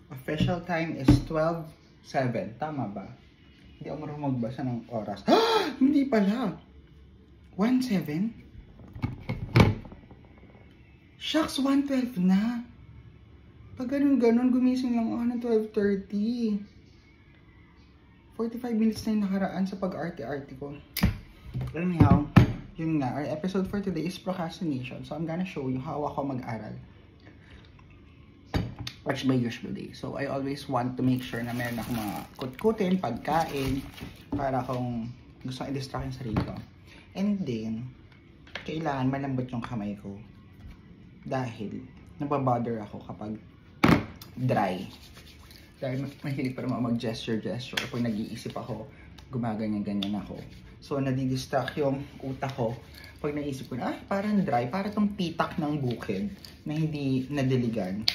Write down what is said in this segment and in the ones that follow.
Official time is 12:07. Tama ba? Hindi ako marunong magbasa ng oras. Hindi pala. 1:07? Shucks, 1:12 na. Pag ganun, gumising lang ako ng 12:30. 45 minutes na yung nakaraan sa pag-arte-arte ko. Anyhow, yun nga, our episode for today is procrastination. So I'm gonna show you how ako mag-aral. Watch my usual day. So I always want to make sure na meron akong mga kutkutin, pagkain, para kung gusto kong i-distract yung sarili ko. And then, kailangan malambot yung kamay ko. Dahil, nababother ako kapag dry. Dahil mahilig pa naman mag-gesture. Pag nag-iisip ako, gumaganyan-ganyan ako. So, nadidistract yung utak ko. Pag naisip ko na, parang dry. Parang tong pitak ng bukid na hindi nadiligan.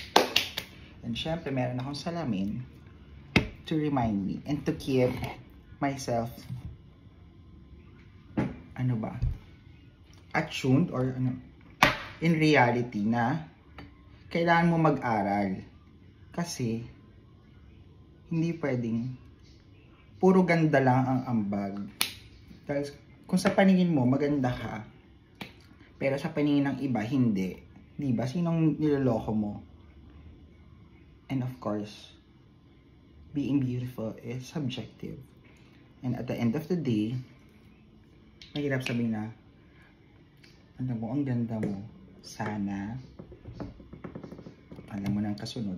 And syempre, meron akong salamin to remind me and to keep myself, attuned or in reality na kailangan mo mag-aral. Kasi, hindi pwedeng puro ganda lang ang ambag. Dahil kung sa paningin mo, maganda ka, pero sa paningin ng iba, hindi. Diba? Sinong niloloko mo? And of course, being beautiful is subjective. And at the end of the day, mahirap sabihin na, ang ganda mo. Sana, alam mo ng kasunod.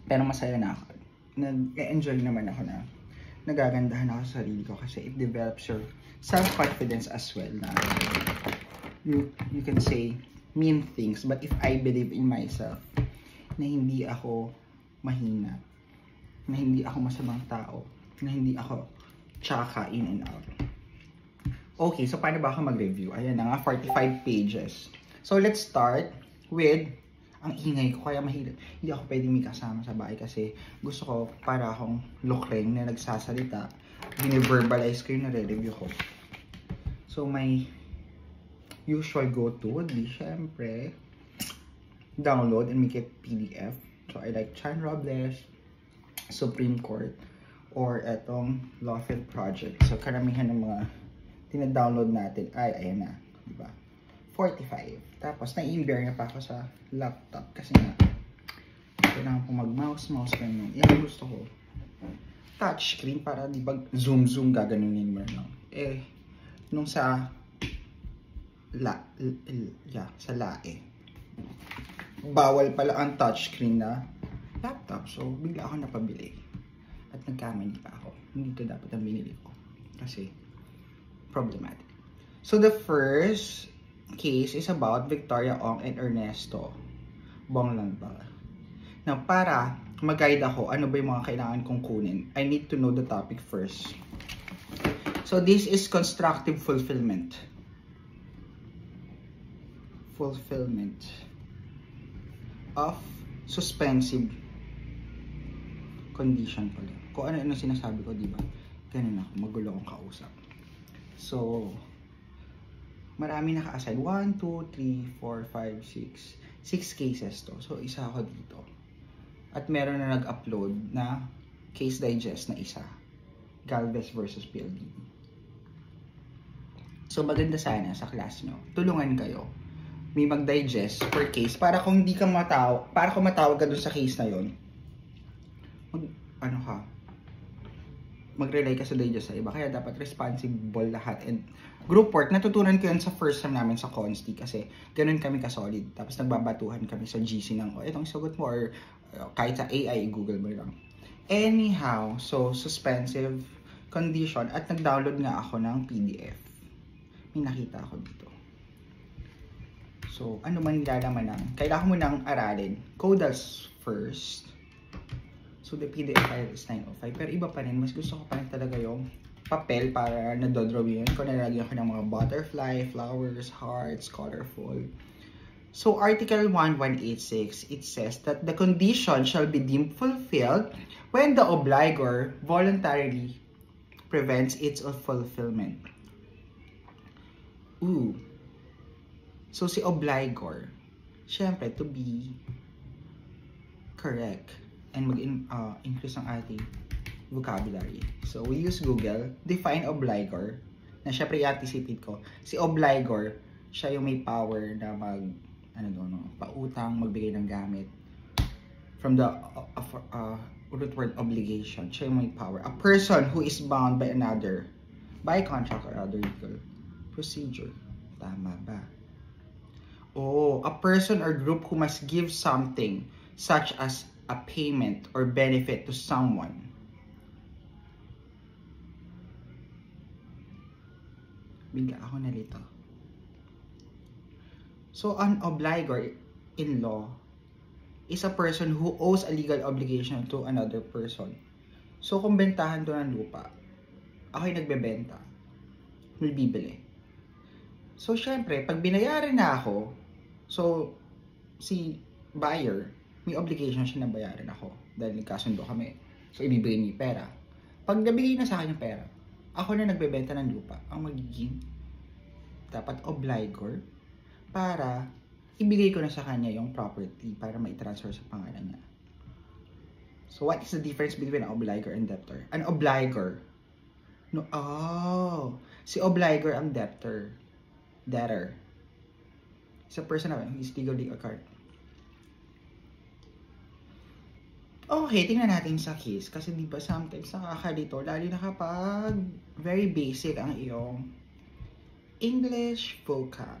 Pero masaya na ako. Nag-enjoy naman ako na nagagandahan ako sa sarili ko kasi it develops your self-confidence as well na you can say mean things, but if I believe in myself na hindi ako mahina, na hindi ako masamang tao, na hindi ako tsaka in and out. Okay, so paano ba ako mag-review? Ayan na nga, 45 pages. So let's start with ang ingay ko, kaya mahirap. Hindi ako pwedeng may kasama sa bahay kasi gusto ko para akong lukreng na nagsasalita. Bine-verbalize ko yung nare-review ko. So my usual go-to would be, syempre, download and make it PDF. So I like Chan Robles, Supreme Court, or etong Lawfield Project. So karamihan ng mga tina-download natin ay, ayan na, diba? 45. Tapos, na-imbear na pa ako sa laptop kasi nga, kailangan ko mag-mouse, ganyan. Yan gusto ko. Touchscreen para, di ba, zoom, gaganunin mo lang. Eh, nung sa lae. Bawal pala ang touchscreen na laptop. So, bigla ako napabili. At nagkamali pa ako. Hindi ito dapat ang binili ko. Kasi, problematic. So, the first case is about Victoria Ong and Ernesto Bonglanba. Now, para mag-guide ako, ano ba yung mga kailangan kong kunin, I need to know the topic first. So, this is constructive fulfillment. Fulfillment of suspensive condition pala. Kung ano sinasabi ko, di ba? Ganun ako, magulo akong kausap. So, marami naka-assign. 1, 2, 3, 4, 5, 6. 6 cases to. So, isa ako dito. At meron na nag-upload na case digest na isa. Galvez versus PLDT. So, maganda sana sa class nyo. Tulungan kayo. May mag-digest per case para kung hindi ka matawag, para kung matawag ka dun sa case na yon, mag-rely ka sa digest sa iba. Kaya dapat responsible lahat. And group work, natutunan ko yun sa first time namin sa Consti kasi ganun kami ka-solid. Tapos nagbabatuhan kami sa GC ng, itong sagot mo, or kahit sa AI, Google mo lang. Anyhow, so suspensive condition at nag-download nga ako ng PDF. May nakita ako dito. So, ano man nilalaman ng, kailangan mo nang aralin. Codals first. So, the PDF file is 905. Pero iba pa rin, mas gusto ko pa rin talaga yung papel para nadodrawin. Kung nalagyan ko ng mga butterfly, flowers, hearts, colorful. So, Article 1186, it says that the condition shall be deemed fulfilled when the obligor voluntarily prevents its fulfillment. Ooh. So, si obligor, syempre, to be correct and mag-increase ang ating vocabulary. So, we use Google. Define obligor. Na syempre i-anticipate ko. Si obligor, siya yung may power na pautang, magbigay ng gamit. From the root word obligation, siya yung may power. A person who is bound by another, by contract or other legal procedure. Tama ba? Oh, a person or group who must give something, such as a payment or benefit to someone. Bigla ako nalito. So, an obligor in law is a person who owes a legal obligation to another person. So, kung bentahan to ng lupa, ako'y nagbebenta, may bibili. So, syempre, pag binayaran na ako, so, si buyer, may obligation siya na bayaran ako dahil nagkasundo kami. So, ibibigay niya yung pera. Pag nabigay na sa akin yung pera, ako na nagbebenta ng lupa, ang magiging dapat obligor para ibigay ko na sa kanya yung property para ma-transfer sa pangalan niya. So, what is the difference between an obligor and debtor? An obligor. No, si obligor ang debtor. Debtor. It's a person who is legally occurred. Okay, tingnan natin sa case. Kasi di ba sometimes nakakalito, lalo na kapag very basic ang iyong English vocab.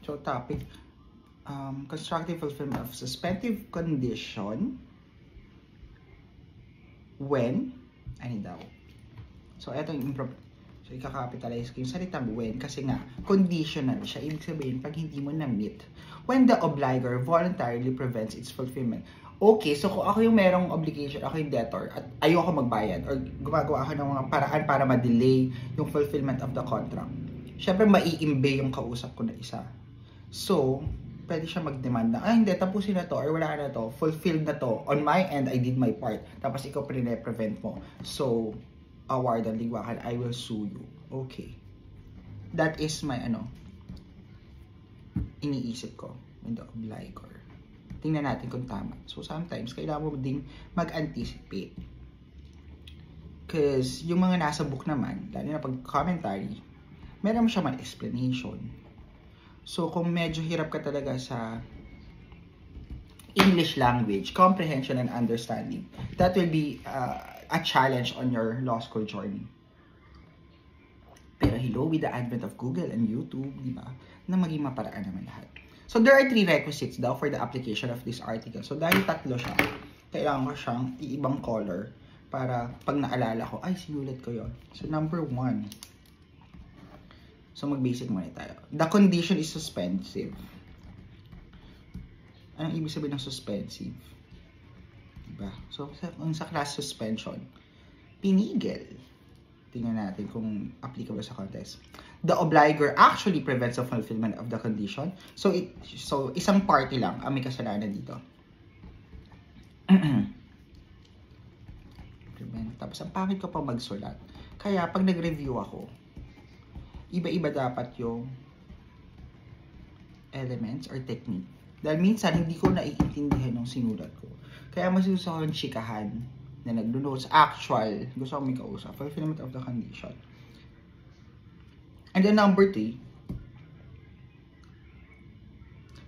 So, topic, constructive fulfillment of suspensive condition when, ano daw? So, eto yung so, ikakapitalize ko yung salitang when kasi nga, conditional siya. Ibig sabihin, pag hindi mo na-meet, when the obligor voluntarily prevents its fulfillment. Okay, so kung ako yung merong obligation, ako yung debtor, at ayoko magbayad, or gumagawa ako ng mga paraan para ma-delay yung fulfillment of the contract, syempre maiimbe yung kausap ko na isa. So, pwede siya mag-demand na, hindi, tapusin na to, or wala na to, fulfilled na to. On my end, I did my part. Tapos ikaw prevent mo. So, award ang ligwakan, I will sue you. Okay. That is my, iniisip ko. When the obligor. Tingnan natin kung tama. So, sometimes, kailangan mo ding mag-anticipate. Because, yung mga nasa book naman, lalo na pag commentary, meron mo siya may explanation. So, kung medyo hirap ka talaga sa English language, comprehension and understanding, that will be a challenge on your law school journey. Pero hello, with the advent of Google and YouTube, di ba, na maging maparaan naman lahat. So, there are 3 requisites daw for the application of this article. So, dahil 3 siya, kailangan ko siyang iibang color para pag naalala ko, ay, sinulat ko yon. So, number 1. So, mag-basic muna tayo. The condition is suspensive. Anong ibig sabihin ng suspensive? Diba? So, sa class suspension, pinigil. Tingnan natin kung applicable sa context. The obligor actually prevents the fulfillment of the condition. So, isang party lang ang may kasalanan dito. Tapos, ang pangit ko pa magsulat. Kaya, pag nag-review ako, iba-iba dapat yung elements or technique. Dahil minsan, hindi ko naiintindihan yung sinulat ko. Kaya mas gusto ko yung chikahan na nag-notes. Actual, gusto ko may kausap. Fulfillment of the condition. And then number 3.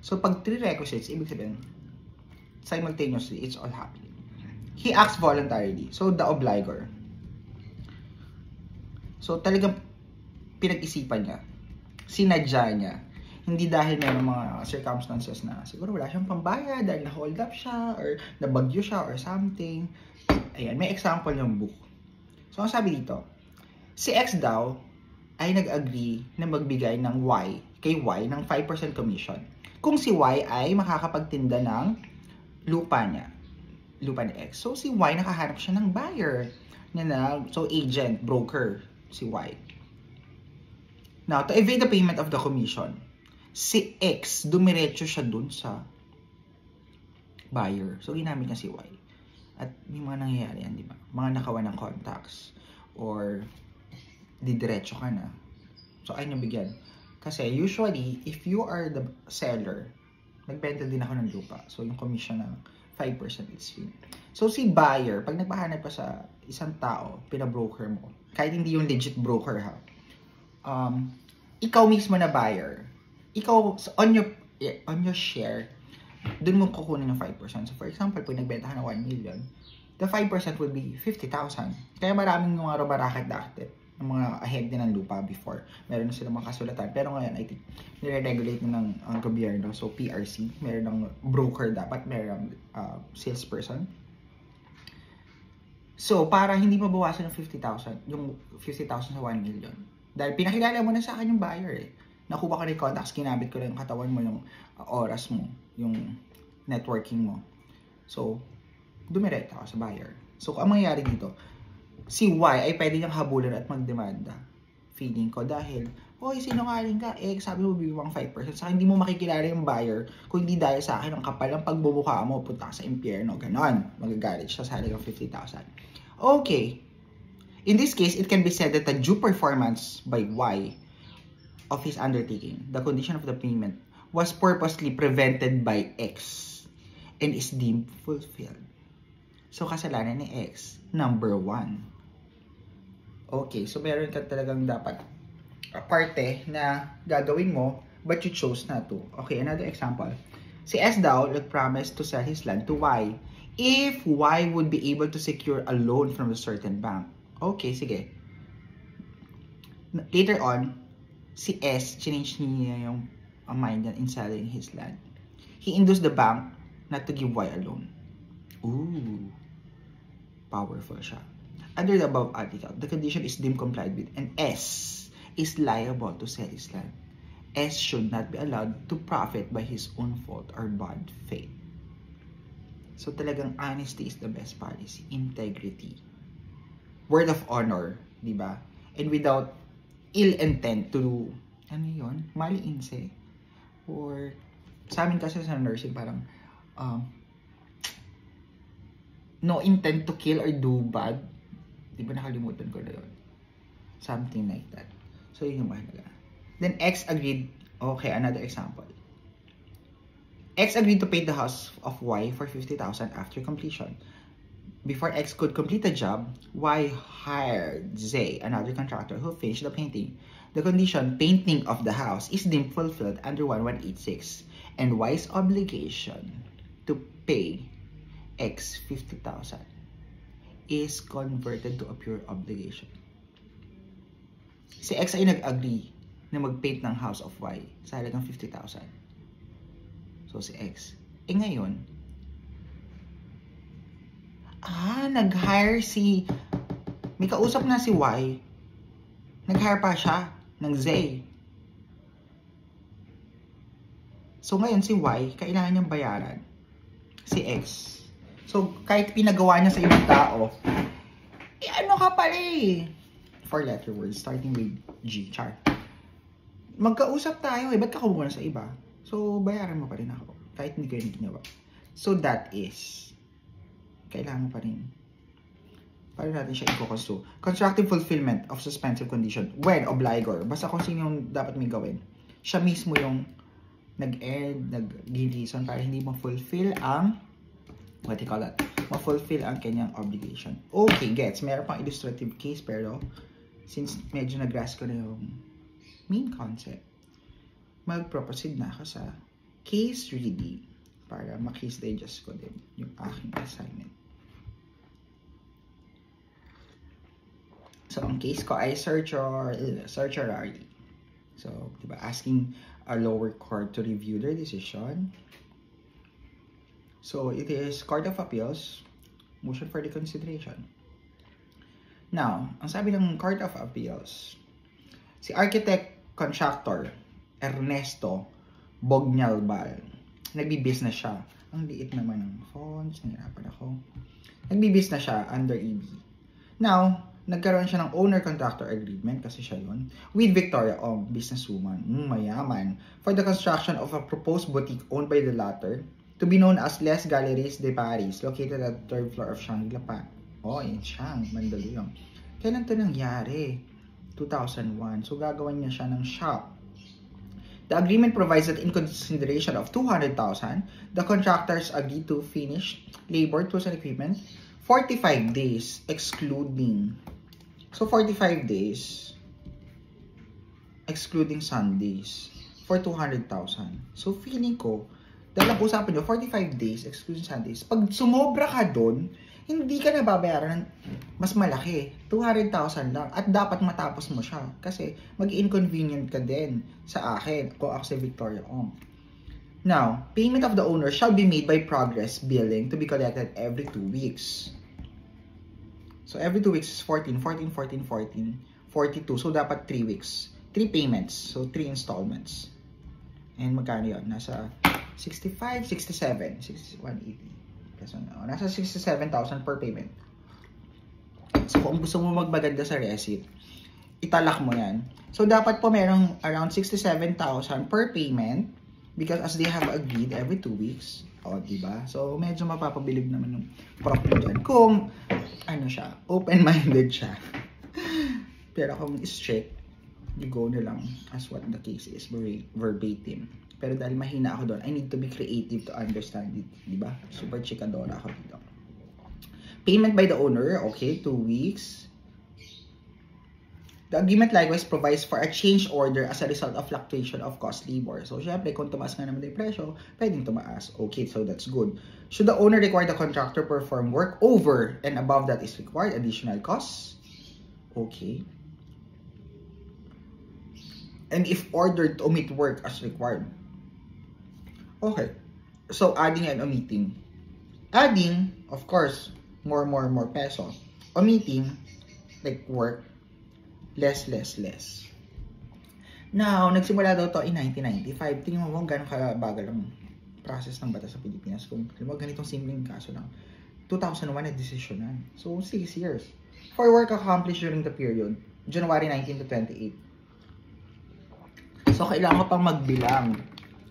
So, pag 3 requisites, ibig sabihin, simultaneously, it's all happening. He acts voluntarily. So, the obligor. So, talagang pinag-isipan niya, sinadya niya, hindi dahil may mga circumstances na siguro wala siyang pambayad dahil na-hold up siya or nabagyo siya or something. Ayan, may example yung book. So, ang sabi dito, si X daw ay nag-agree na magbigay ng Y, kay Y, ng 5% commission. Kung si Y ay makakapagtinda ng lupa niya, lupa ni X. So, si Y nakahanap siya ng buyer. So, agent, broker, si Y. Now, to evade the payment of the commission, si X, dumiretso siya dun sa buyer. So, ginamit niya si Y. At may mga nangyayari yan, di ba? Mga nakawan ng contacts. Or, didiretso ka na. So, ay nabigyan. Kasi usually, if you are the seller, nagbenta din ako ng lupa. So, yung commission ng 5% is free. So, si buyer, pag nagpahanap ka sa isang tao, pinabroker mo, kahit hindi yung legit broker ha, ikaw mismo na buyer, ikaw, on your share, dun mo kukunin yung 5%. So, for example, pag nagbenta ka ng 1 million, the 5% would be 50,000. Kaya maraming mga robaraket dati, ng mga ahead din ng lupa before. Meron na silang mga kasulatan. Pero ngayon, I think, nire-regulate na ng gobyerno. So, PRC, meron ng broker dapat, meron salesperson. So, para hindi mabawasan yung 50,000 sa 1 million. Dahil pinakilala mo na sa akin yung buyer eh. Nakuha ko na yung contacts, kinabit ko na yung katawan mo, yung oras mo, yung networking mo. So, dumiretso ako sa buyer. So, ang mangyayari dito, si Y ay pwede niyang habulan at magdemanda. Feeling ko dahil, hoy, sinungaling ka, sabi mo bibigyan 5%. Saka hindi mo makikilala yung buyer kung hindi dahil sa akin ang kapal ng pagbubuka mo, punta ka sa impyerno, ganon. Magagalit siya sa halagang 50,000. Okay. In this case, it can be said that the due performance by Y of his undertaking, the condition of the payment, was purposely prevented by X and is deemed fulfilled. So, kasalanan ni X, number 1. Okay, so meron ka talagang dapat parte na gagawin mo, but you chose not to. Okay, another example. Si S daw nag-promise to sell his land to Y if Y would be able to secure a loan from a certain bank. Okay, sige. Later on, si S, change niya yung mind niya in selling his land. He induced the bank not to give Y a loan. Ooh, powerful siya. Under the above article, the condition is deemed complied with and S is liable to sell his land. S should not be allowed to profit by his own fault or bad faith. So talagang honesty is the best policy. Integrity. Word of honor, di ba? And without ill intent to do, ano yun? Mali-inse. Or, sa amin kasi sa nursing, parang, no intent to kill or do bad. Di ba nakalimutan ko na yun? Something like that. So, yun yung mahalaga. Then, X agreed. Okay, another example. X agreed to pay the house of Y for 50,000 after completion. Before X could complete the job, Y hired Z, another contractor, who finished the painting. The condition, painting of the house, is deemed fulfilled under 1186, and Y's obligation to pay X 50,000 is converted to a pure obligation. Si X ay nag-agree na mag-paint ng house of Y sa halagang 50,000. So si X, ngayon, nag-hire si, may kausap na si Y, nag-hire pa siya ng Z. So ngayon si Y, kailangan niyang bayaran si X. So kahit pinagawa niya sa ibang tao, ano ka pala eh. 4-letter words starting with G, char. Magkausap tayo ba't ka kumuha sa iba? So bayaran mo pa rin ako, kahit hindi ko yung ginawa. So that is, kailangan pa rin. Paano natin siya i-construe? Constructive fulfillment of suspensive condition when obligor. Basta kung sino yung dapat may gawin. Siya mismo yung nag-end, nag-give reason para hindi ma-fulfill ang, what you call that? Ma-fulfill ang kanyang obligation. Okay, gets. Meron pang illustrative case pero since medyo nag-grasp ko na yung main concept, mag-proceed na ako sa case reading para ma-case digest ko din yung aking assignment. So, ang case ko ay certiorari. So, diba, asking a lower court to review their decision. So, it is Court of Appeals, motion for reconsideration. Now, ang sabi ng Court of Appeals, si architect contractor Ernesto Bognalbal, nagbi-business siya. Ang liit naman ng fonts, nahirapan ako. Nagbi-business siya under EB. Now, nagkaroon siya ng owner-contractor agreement, kasi siya yun, with Victoria Ong, businesswoman, mayaman, for the construction of a proposed boutique owned by the latter, to be known as Les Galeries de Paris, located at the 3rd floor of Shangri-La Pa. In Shang, Mandaluyong. Kailan ito nangyari? 2001. So, gagawan niya siya ng shop. The agreement provides that in consideration of 200,000, the contractors agree to finish labor, tools, and equipment 45 days excluding. So 45 days excluding Sundays for 200,000. So feeling ko, dahil usapan nyo, 45 days excluding Sundays. Pag sumobra ka doon, hindi ka nababayaran ng mas malaki. 200,000 lang. At dapat matapos mo siya. Kasi mag-inconvenient ka din sa akin kung ako si Victoria Ong. Now, payment of the owner shall be made by progress billing to be collected every 2 weeks. So, every 2 weeks is 14, 14, 14, 14, 42. So, dapat 3 weeks. 3 payments. So, 3 installments. And magkano yun? Nasa 65, 67, 180. So, nasa 67,000 per payment. So, kung gusto mo magmaganda sa receipt, italak mo yan. So, dapat po merong around 67,000 per payment because as they have agreed every 2 weeks. O, diba? So, medyo mapapabilib naman yung prop mo dyan. Kung, ano siya, open-minded siya. Pero kung strict, you go na lang as what the case is, verbatim. Pero dahil mahina ako doon, I need to be creative to understand it. Diba? Super chikadora ako dito. Payment by the owner, okay, 2 weeks. The agreement likewise provides for a change order as a result of fluctuation of cost labor. So, syempre, kung tumaas nga naman yung presyo, pwedeng tumaas. Okay, so that's good. Should the owner require the contractor perform work over and above that is required, additional costs? Okay. And if ordered to omit work as required. Okay. So, adding and omitting. Adding, of course, more peso. Omitting, like work, less. Now, nagsimula daw to in 1995. Tingnan mo gano'ng kabagal ang process ng batas sa Pilipinas. Kung ganitong simpleng kaso lang. 2001 na desisyonan. So, 6 years. For work accomplished during the period, January 19 to 28. So, kailangan ko pang magbilang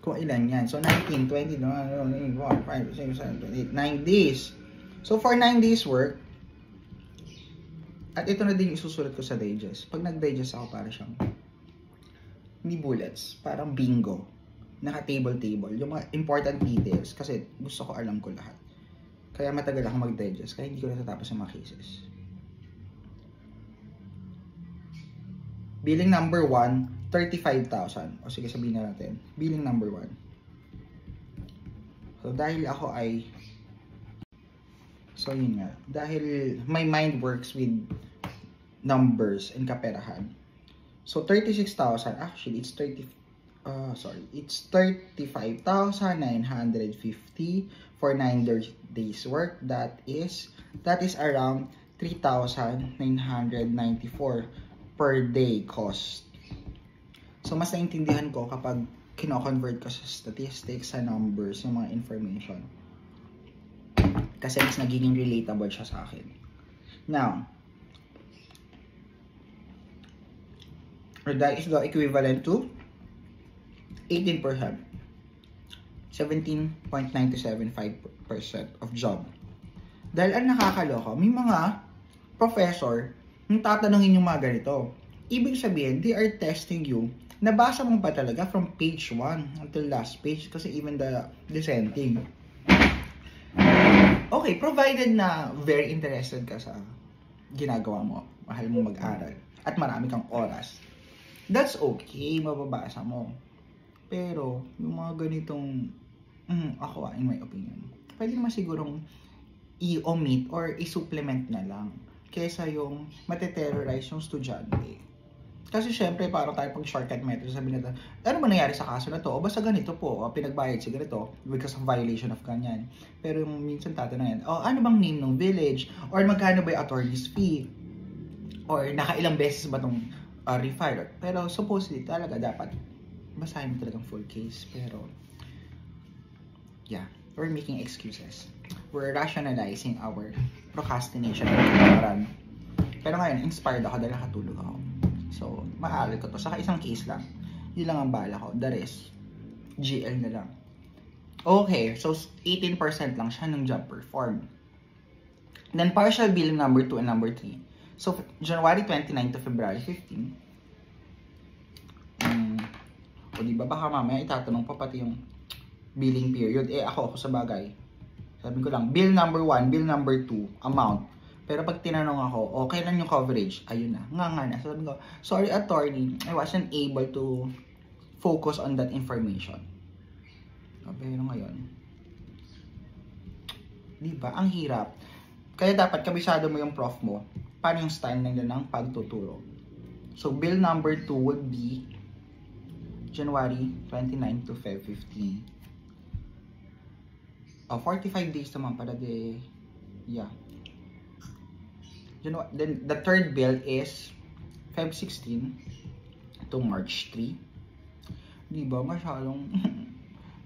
kung ilan yan. So, 19, 20, 1, 5, 6, 7, 8, 9 days. So, for 9 days work, at ito na din yung isusulat ko sa digest. Pag nag-digest ako, para siyang, hindi bullets, parang bingo. Naka-table. Yung mga important details, kasi gusto ko alam ko lahat. Kaya matagal ako mag-digest, kaya hindi ko natatapos yung mga cases. Billing number 1, 35,000. O sige, sabihin na natin. Billing number 1. So, dahil ako ay... So, yun nga. Dahil my mind works with numbers and kaperahan. So, 36,000. Actually, it's 35,950 for 9 days work. That is around 3,994 per day cost. So, mas naintindihan ko kapag kino-convert ko sa statistics, sa numbers, yung mga information. Kasi mas nagiging relatable siya sa akin. Now, that is the equivalent to 18%. 17.975% of job. Dahil ang nakakaloko, may mga professor yung tatanungin yung mga ganito. Ibig sabihin, they are testing you. Nabasa mo ba talaga from page 1 until last page? Kasi even the dissenting. Okay, provided na very interested ka sa ginagawa mo, mahal mo mag-aral, at marami kang oras, that's okay, mababasa mo. Pero, yung mga ganitong, ako in my opinion, pwede naman sigurong i-omit or i-supplement na lang kesa yung mateterrorize yung estudyante. Kasi syempre, parang tayo pag shortcut method, sabi natin, ano ba nangyari sa kaso na to? O basta ganito po, pinagbayad si ganito because of violation of ganyan. Pero yung minsan tatanungin, ano bang name ng village? Or magkano ba yung attorney's fee? Or nakailang beses ba itong refile? Pero supposedly talaga dapat basahin mo talagang full case. Pero, yeah, we're making excuses. We're rationalizing our procrastination. Pero ngayon, inspired ako dahil nakatulog ako. So, maaral ko to. Saka isang case lang. Yun lang ang bala ko. The rest, GL na lang. Okay, so 18% lang siya ng job performed. Then, partial billing number 2 and number 3. So, January 29 to February 15. O diba, baka mamaya itatanong pa pati yung billing period. Eh ako sa bagay. Sabi ko lang, bill number 1, bill number 2, amount. Pero pag tinanong ako, kailan yung coverage? Ayun na, nga na. Sabi ko, sorry attorney, I wasn't able to focus on that information. Pero ngayon, diba, ang hirap. Kaya dapat kabisado mo yung prof mo, paano yung style nila ng pagtuturo. So, bill number 2 would be January 29 to Feb 15. 45 days naman para yeah. Then the third bill is Feb 16 to March 3. Diba,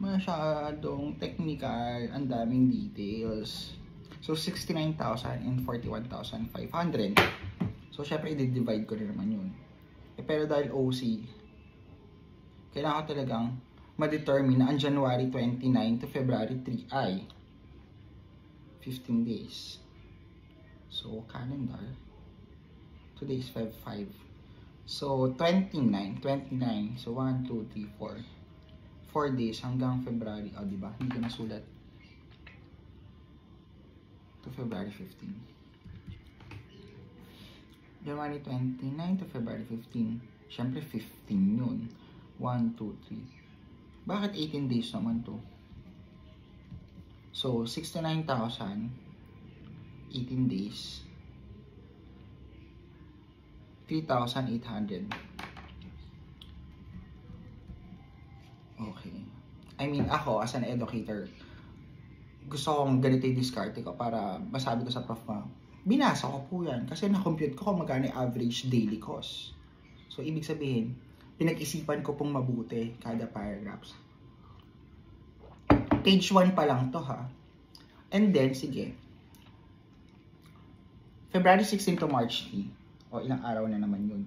masyadong technical, ang daming details. So, 69,000 and 41,500. So, syempre, i-divide ko na naman yun. Pero dahil OC, kailangan ko talagang ma-determine na ang January 29 to February 3 ay 15 days. So, calendar. Today is Feb 5. So, 29. So, 1, 2, 3, 4. 4 days hanggang February. O, diba? Hindi ko nasulat. To February 15. January 29 to February 15. Siyempre, 15 yun. 1, 2, 3. Bakit 18 days naman to? So, 69,000. 18 days. 3,800. Okay. I mean, ako, as an educator, gusto kong ganito yung diskarte ko para masabi ko sa prof ko, binasa ko po yan kasi na-compute ko kung magkano yung average daily cost. So, ibig sabihin, pinag-isipan ko pong mabuti kada paragraphs. Page 1 pa lang to ha. And then, sige. February 16 to March 3. O, ilang araw na naman yun.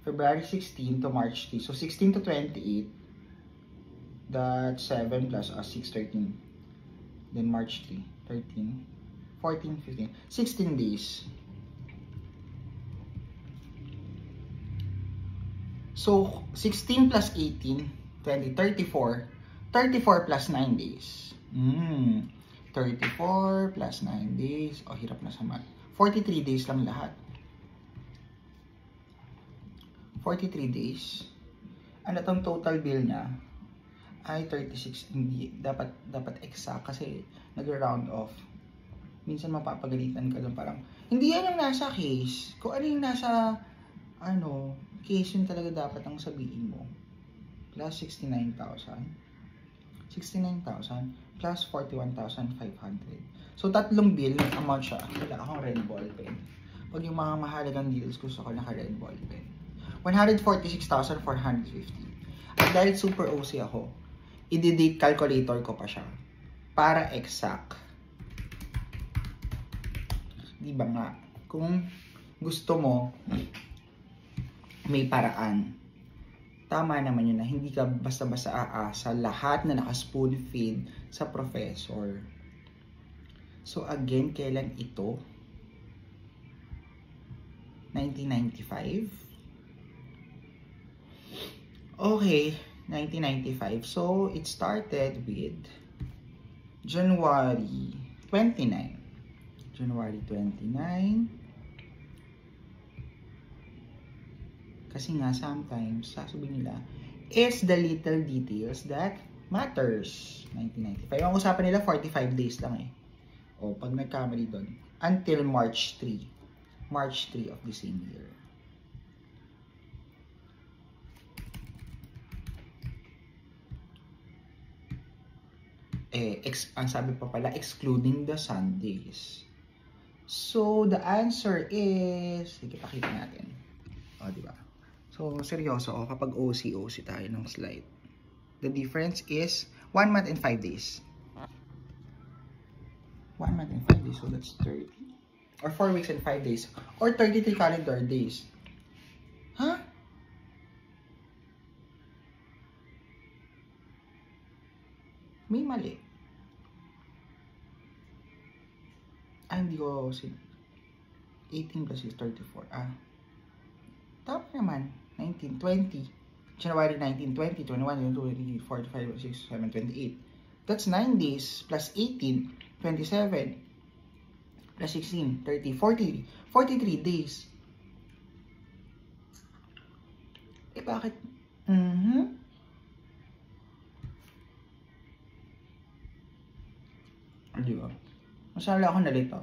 February 16 to March 3. So, 16 to 28. That's 7 plus 6, 13. Then March 3, 13, 14, 15, 16 days. So, 16 plus 18, 20, 34. 34 plus 9 days. 34 plus 9 days. O, hirap na sa math. 43 days lang lahat. 43 days. Ano tong total bill niya? Ay, 36. Hindi. Dapat exact kasi nag-round off. Minsan mapapagalitan ka doon parang, hindi yan yung nasa case. Kung ano yung nasa, case yun talaga dapat ang sabihin mo. Plus 69,000. 69,000 plus 41,500. So, tatlong bill, amount siya. Wala akong red ball pen. Pag yung mga mahalagang deals, gusto ko naka-red ball pen. 146,450. At dahil super OC ako, i-date calculator ko pa siya. Para exact. Diba nga? Kung gusto mo, may paraan. Tama naman yun na hindi ka basta-basta aasa lahat na naka-spoon feed sa professor. So again, kailan ito? 1995? Okay, 1995. So it started with January 29. January 29. Kasi nga, sometimes, sasabihin nila, is the little details that matters. 1995. Ang usapan nila, 45 days lang eh. O, pag nagkamali doon. Until March 3. March 3 of the same year. Ang sabi pa pala, excluding the Sundays. So, the answer is, sige, pakita natin. O, diba? So, seryoso ako kapag OC tayo ng slide. The difference is 1 month and 5 days. 1 month and 5 days, so that's 30. Or 4 weeks and 5 days. Or 33 calendar days. Huh? May mali. Hindi ko 18 plus is 34. Tama naman. 19, 20. January 19, 20, 21, 22, 23, 24, 25, 26, 27, 28. That's 9 days plus 18, 27, plus 16, 30, 40, 43 days. Eh, bakit? Di ba? Masala ako nalito.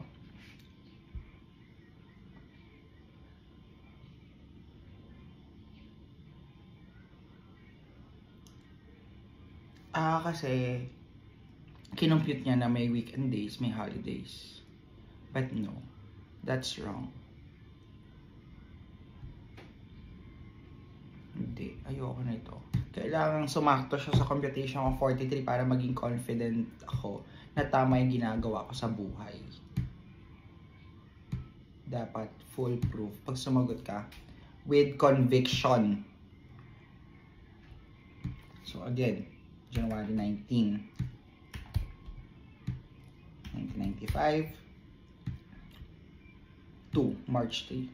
Kasi kinompute niya na may weekend days, may holidays. But no, that's wrong. Hindi, ayoko na ito. Kailangan sumakto siya sa computation ng 43 para maging confident ako na tama yung ginagawa ko sa buhay. Dapat foolproof. Pag sumagot ka, with conviction. So again, January 19, 1995 to March 3.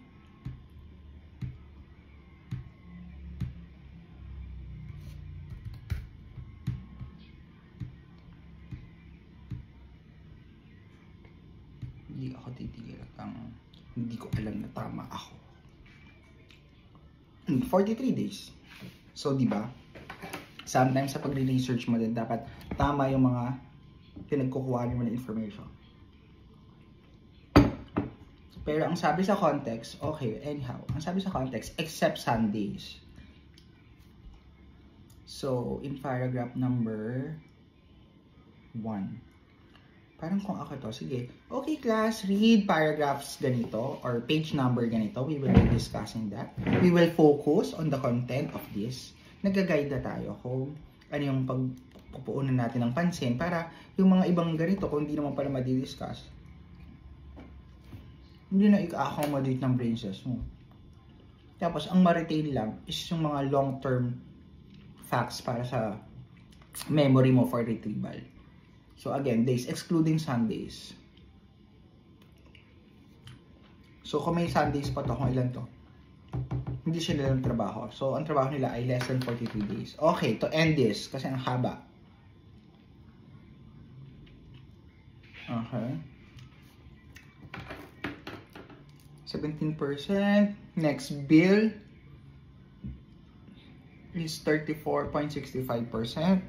Hindi ako titigil at hindi ko alam na tama ako. 43 days. So, di ba? Sometimes sa pagre-research mo din, dapat tama yung mga pinagkukuha mo na information. Pero ang sabi sa context, okay, anyhow, ang sabi sa context, except Sundays. So, in paragraph number 1. Parang kung ako to, sige. Okay class, read paragraphs ganito or page number ganito. We will be discussing that. We will focus on the content of this. Nag-guide na tayo kung ano yung pagpupuunan natin ng pansin para yung mga ibang ganito, kung hindi naman pala madidiscuss, hindi na ika-accommodate ng brain cells mo. Tapos, ang ma-retain lang is yung mga long-term facts para sa memory mo for retrieval. So, again, days excluding Sundays. So, kung may Sundays pa to, kung ilan to, hindi sila ng trabaho. So, ang trabaho nila ay less than 43 days. Okay, to end this, kasi ang haba. Okay. 17%. Next bill is 34.65%.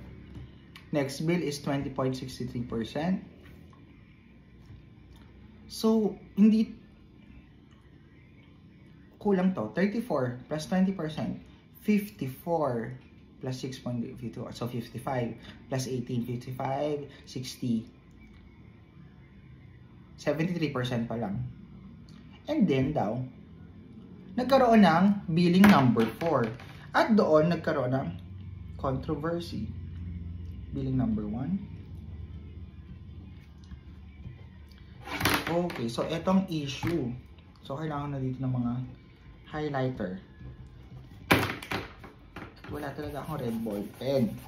Next bill is 20.63%. So, hindi kulang to. 34 plus 20%. 54 plus 6.52. So, 55 plus 18. 55, 60. 73% pa lang. And then daw, nagkaroon ng billing number 4. At doon, nagkaroon ng controversy. Billing number 1. Okay, so etong issue. So, kailangan na dito ng mga highlighter. Wala talaga akong red ball pen.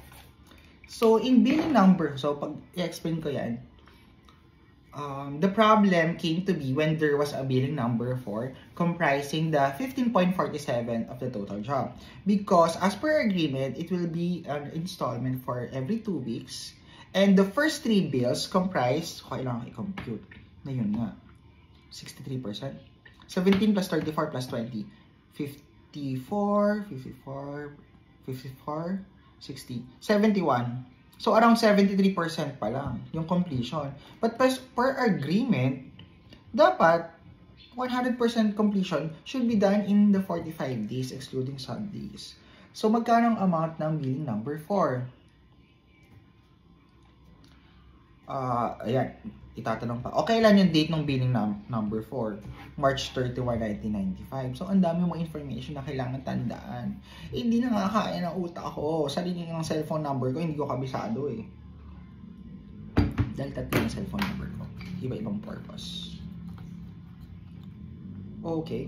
So, in billing number, so pag i-explain ko yan, the problem came to be when there was a billing number 4 comprising the 15.47 of the total job. Because as per agreement, it will be an installment for every 2 weeks. And the first 3 bills comprise, kailangan i-compute na yun nga, 63%. 17 plus 34 plus 20. 54, 60, 71. So, around 73% pa lang yung completion. But per agreement, dapat 100% completion should be done in the 45 days excluding Sundays. So, magkano ang amount ng billing number 4? Ayan, itatanong pa. Okay lang yung date ng billing number 4. March 31, 1995. So, ang dami mong information na kailangan tandaan. Hindi na nakakaya ng utak ko. Sarili ng cellphone number ko, hindi ko kabisado eh. Dahil tatlo yung cellphone number ko. Iba-ibang purpose. Okay.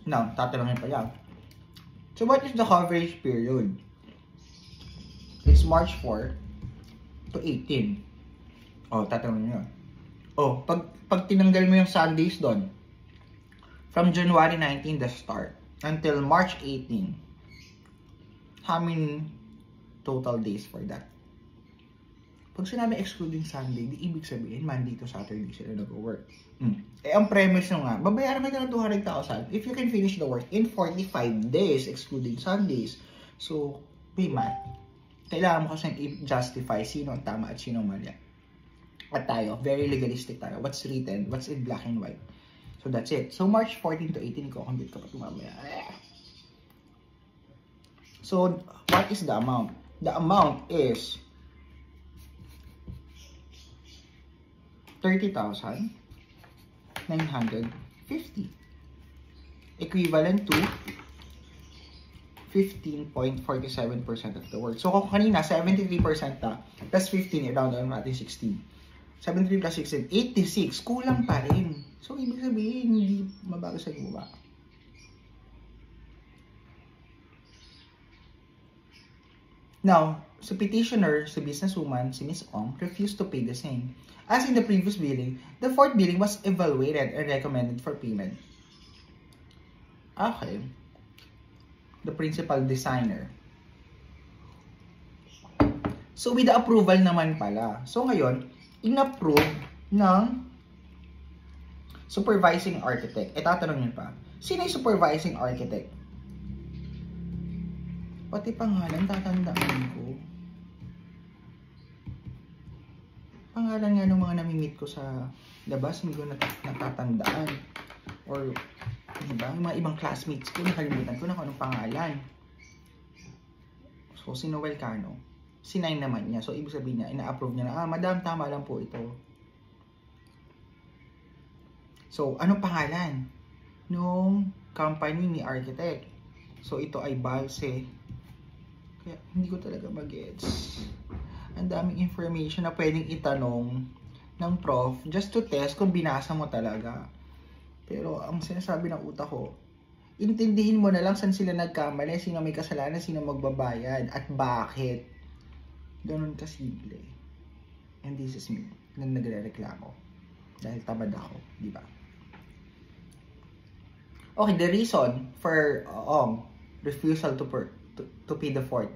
Now, tatanungin pa yan. So, what is the coverage period? It's March 4 to 18. Oh, tatanungin nyo. Oh, pag tinanggal mo yung Sundays doon, from January 19, the start. until March 18. How many total days for that? Pag sinabi excluding Sunday, di ibig sabihin Monday to Saturday sila nag-work. Eh, ang premise nyo nga, babayaran ka ng 200,000 if you can finish the work in 45 days, excluding Sundays. So, be math. Kailangan mo kasi i-justify sino ang tama at sino ang mali. At tayo, very legalistic tayo. What's written, what's in black and white. So, that's it. So, March 14 to 18, ko-compute ka pa tumamaya. So, what is the amount? The amount is 30,950. Equivalent to 15.47% of the work. So, kung kanina, 73% na, plus 15, around natin 16. 73 plus 16, 86. Kulang pa rin. So, ibig sabihin, hindi mabago sa iba. Now, sa petitioner, sa businesswoman, si Ms. Ong, refused to pay the same. As in the previous billing, the fourth billing was evaluated and recommended for payment. Okay. The principal designer. So, with the approval naman pala. So, ngayon, in-approve ng supervising architect. Tatanong nyo pa, sino yung supervising architect? Pati pangalan, tatandaan ko. Pangalan nga ng mga nami-meet ko sa labas, hindi ko natatandaan. Or, diba, yung mga ibang classmates ko, nakalimutan ko na kung anong pangalan. So, si Noel Cano. Sinign naman niya. So, ibig sabihin niya, ina-approve niya na, madam, tama lang po ito. So, anong pangalan? Nung company ni architect. So, ito ay Balse. Kaya, hindi ko talaga mag-gets. Ang daming information na pwedeng itanong ng prof just to test kung binasa mo talaga. Pero, ang sinasabi ng utak ko, intindihin mo na lang saan sila nagkamali, sino may kasalanan, sino magbabayad, at bakit. Ganun kasimple. And this is me, na nagre-reklamo. Dahil tamad ako, di ba? Okay, the reason for refusal to pay the fourth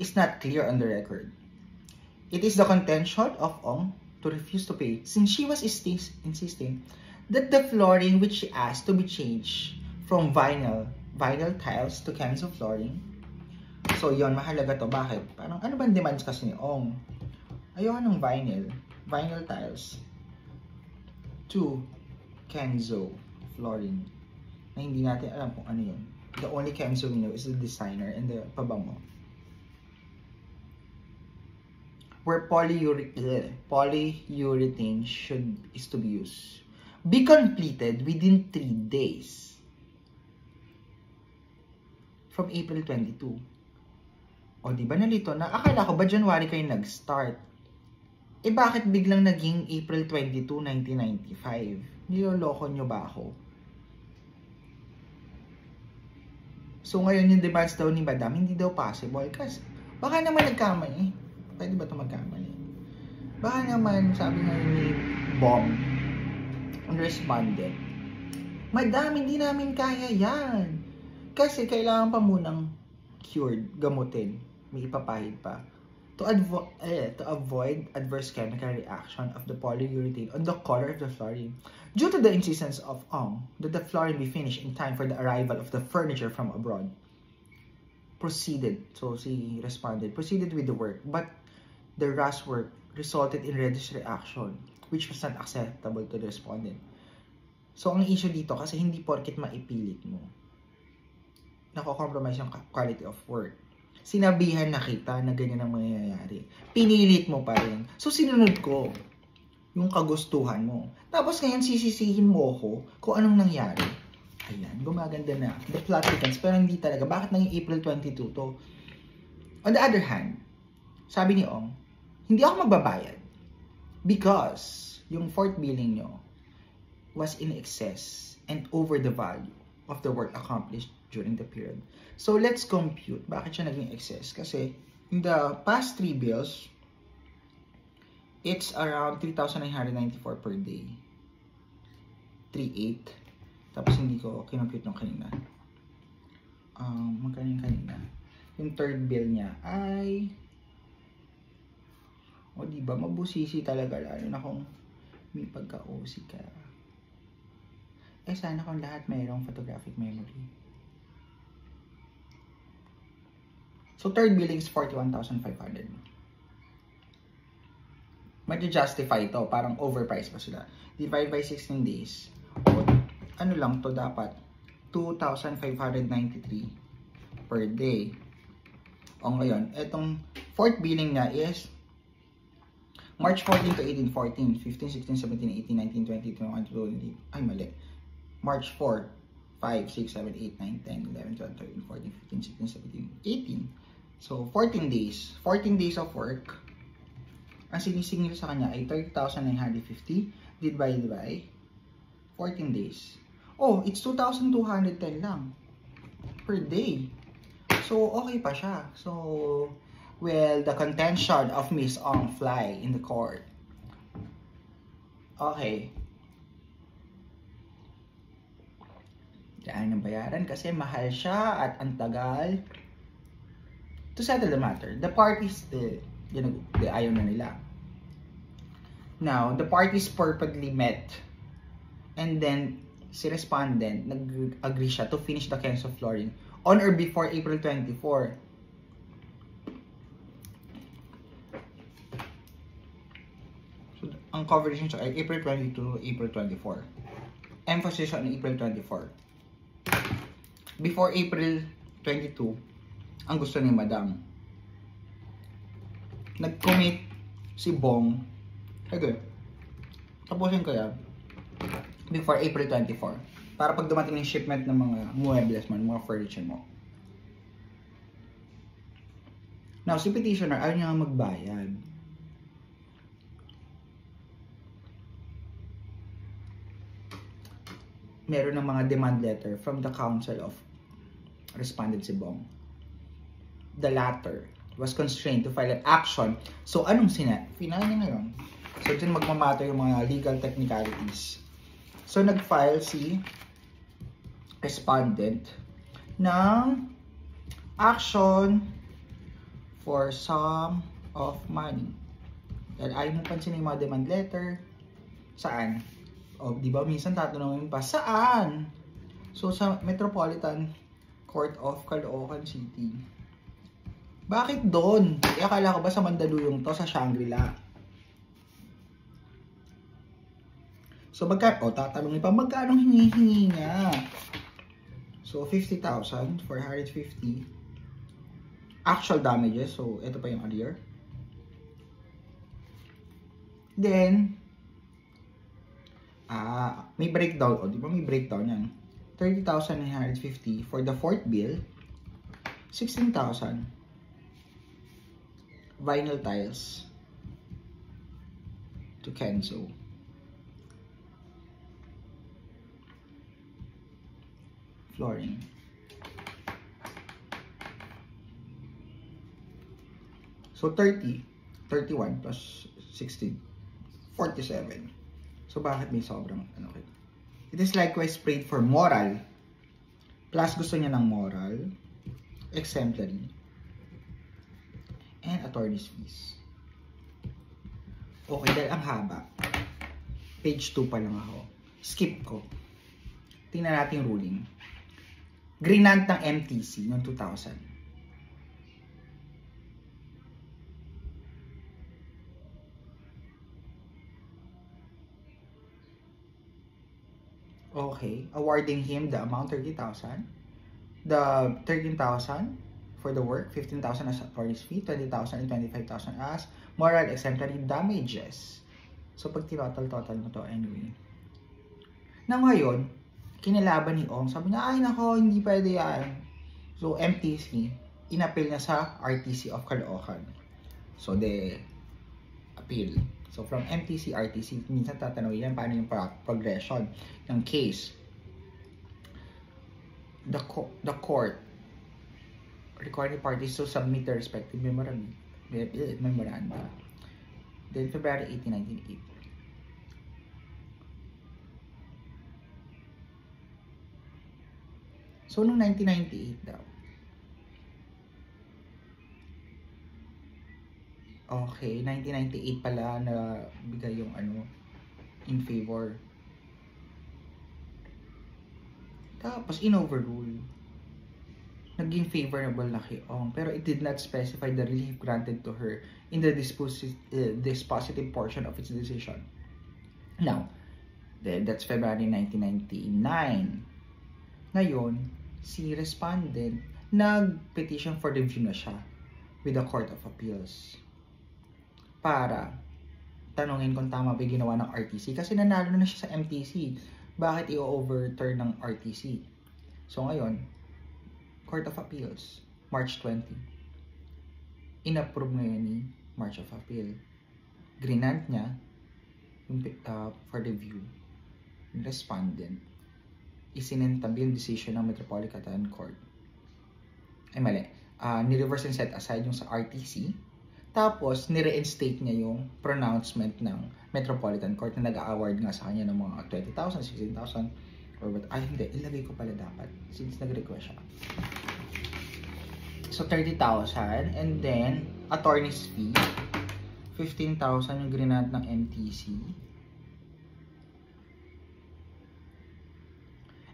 is not clear on the record. It is the contention of Ong to refuse to pay since she was insisting that the flooring which she asked to be changed from vinyl tiles to canvas flooring. So yon, mahalaga to. Bakit? Parang ano bang demands kasi ni Ong? Ayoko ng vinyl tiles to Kenzo flooring na hindi natin alam kung ano yun. The only Kenzo we know is the designer and the pabango. Where polyurethane is to be used. Be completed within 3 days from April 22. O di ba nalito na? Akala ko ba January kayo nag-start? Eh bakit biglang naging April 22, 1995? Niloloko nyo ba ako? So ngayon yung demands daw ni Madam, hindi daw possible kasi baka naman nagkamali. Pwede ba ito magkamali? Baka naman, sabi nga ni Bomb, ang respondent, Madam, hindi namin kaya yan. Kasi kailangan pa munang cured, gamutin. May ipapahid pa. To avoid adverse chemical reaction of the polyurethane on the color of the flooring. Due to the insistence of Ong that the flooring be finished in time for the arrival of the furniture from abroad, proceeded with the work, but the rush work resulted in reduced reaction, which was not acceptable to the respondent. So, ang issue dito, kasi hindi porket maipilit mo, nako-compromise yung quality of work. Sinabihan na kita na ganyan ang mangyayari. Pinilit mo pa rin. So, sinunod ko yung kagustuhan mo. Tapos ngayon, sisisihin mo ako kung anong nangyari. Ayan, gumaganda na. The plot thickens, pero hindi talaga. Bakit naging April 22 to? On the other hand, sabi ni Ong, hindi ako magbabayad because yung fourth billing nyo was in excess and over the value of the work accomplished during the period. So, let's compute. Bakit siya naging excess? Kasi, in the past 3 bills, it's around 3,994 per day. 3,800. Tapos, hindi ko kinompute nung kanina. magkano yung kanina? Yung third bill niya ay, o diba, mabusisi talaga, lalo na kung may pagka-OC ka. Sana kung lahat mayroong photographic memory. So, third billing is 41,500. Medyo-justify to, parang overpriced pa sila. Divide by 16 days. O, ano lang to dapat? 2,593 per day. O ngayon, etong fourth billing niya is March 14 to 18, 14, 15, 16, 17, 18, 19, 20, 21, 22, ay mali. March 4, 5, 6, 7, 8, 9, 10, 11, 12, 13, 14, 15, 16, 17, 18. So, 14 days. 14 days of work. Ang sinisingil sa kanya ay 30,950 divided by 14 days. Oh, it's 2,210 lang per day. So, okay pa siya. So, well, the contention of Miss Ong fly in the court. Okay. Kailangan ng bayaran kasi mahal siya at ang tagal. To settle the matter, the parties, ayaw na nila. Now, the parties purportedly met and then si respondent nag-agree siya to finish the Kenzo flooring on or before April 24. So, ang coverage niya ay April 22 to April 24. Emphasis on April 24. Before April 22, ang gusto ni Madam. Nag-commit si Bong. Okay. Tapusin ko yan before April 24. Para pag dumating yung shipment ng mga muebles mo, mga furniture mo. Now, si petitioner, ayaw niya magbayad. Meron ng mga demand letter from the counsel of respondent si Bong. The latter was constrained to file an action. So, anong final niya ngayon? So, dyan magmamatter yung mga legal technicalities. So, nag-file si respondent ng action for sum of money. Dahil ayaw mo pansin yung mga demand letter. Saan? O, di ba minsan tatanungin pa, saan? So, sa Metropolitan Court of Caloocan City. Bakit doon? Akala ko ba sa Mandaluyong to, sa Shangri-La? So, tatanungin pa, magkano hinihingi niya? So, 50,000, 450. Actual damages. So, ito pa yung arrear. Then, may breakdown. O, di ba may breakdown yan? 30,950 for the fourth bill. 16,000. Vinyl tiles to Kenzo. Flooring. So 30, 31 plus 16, 47. So bakit may sobrang okay? It is likewise prayed for moral. Plus gusto niya ng moral, exemplary, and attorney's fees. Okay, dahil ang haba. Page 2 pa lang ako. Skip ko. Tingnan natin yung ruling. Grinant ng MTC noong 2000. Okay, awarding him the amount 30,000. The 13,000 for the work, 15,000 as attorney's fee, 20,000 and 25,000 as moral exemplary damages. So pag total mo to anyway. Na ngayon, kinalaban ni Ong, sabi niya, ay nako, hindi pwede yan. So MTC, inappeal niya sa RTC of Caloocan. So they appeal. So from MTC, RTC, minsan tatanungin yan paano yung progression ng case. The court required the parties to submit their respective memoranda. Then February 18, 1988. So, noong 1998 daw. Okay, 1998 pala na bigay yung ano, in favor. Tapos, in-overrule. Naging favorable na kay Ong, pero it did not specify the relief granted to her in the dispositive portion of its decision. Now, that's February 1999. Ngayon, si respondent nag-petition for review na siya with the Court of Appeals para tanungin kung tama ba yung ginawa ng RTC kasi nanalo na siya sa MTC. Bakit i-overturn ng RTC? So ngayon, Court of Appeals, March 20. In-approve ngayon ni March of Appeal. Grinant niya yung, for review. Yung respondent. Isinentabi yung decision ng Metropolitan Court. Ay mali. Ni-reverse and set aside yung sa RTC. Tapos, ni-reinstate niya yung pronouncement ng Metropolitan Court na nag-award nga sa kanya ng mga 20,000, 16,000, or what. Ay, hindi. Ilagay ko pala dapat since nag-request siya. So, 30,000. And then, attorney's fee. 15,000 yung grinant ng MTC.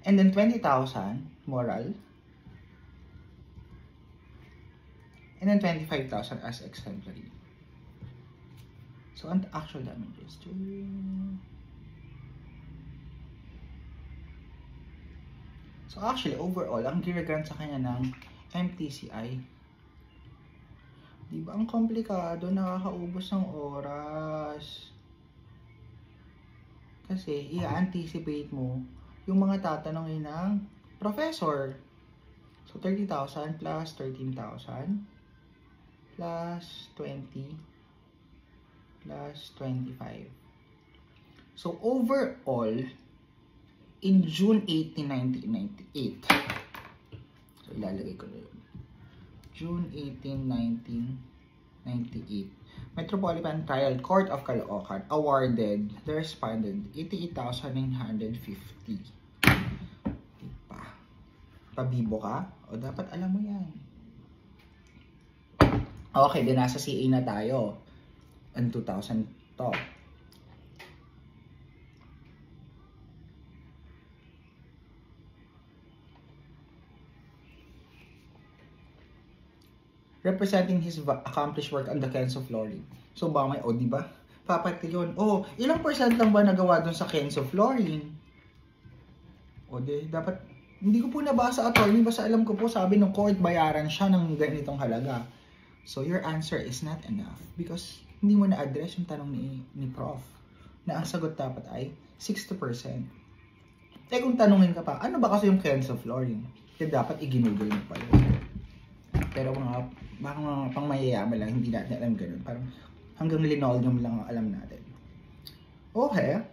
And then, 20,000 moral. And then 25,000 as exemplary. So, ang actual damages. So, actually, overall, ang ginagrant sa kanya ng MTCI, di ba ang komplikado, nakakaubos ng oras. Kasi, i-anticipate mo yung mga tatanungin ng professor. So, 30,000 plus 13,000. Plus 20 plus 25. So, overall, in June 18, 1998, so ilalagay ko na yun. June 18, 1998, Metropolitan Trial Court of Caloocan awarded the respondent 88,950. Diba? Pabibo ka? O dapat alam mo yan. Okay, din nasa CA na tayo. Ang 2,000 to. Representing his accomplished work on the Kenzo flooring. So, ba may, o diba? Papati yun. Oh, ilang percent lang ba nagawa dun sa Kenzo flooring? O di, dapat, hindi ko po nabasa attorney, basta alam ko po, sabi ng court, bayaran siya ng ganitong halaga. So, your answer is not enough because hindi mo na-address yung tanong ni Prof. Na ang sagot dapat ay 60%. Eh kung tanungin ka pa, ano ba kasi yung Kenzo flooring? Kaya dapat i-ginugol mo pa yun. Pero mga pang mayayaman lang, hindi natin alam ganun. Parang hanggang linoleum lang ang alam natin. Okay.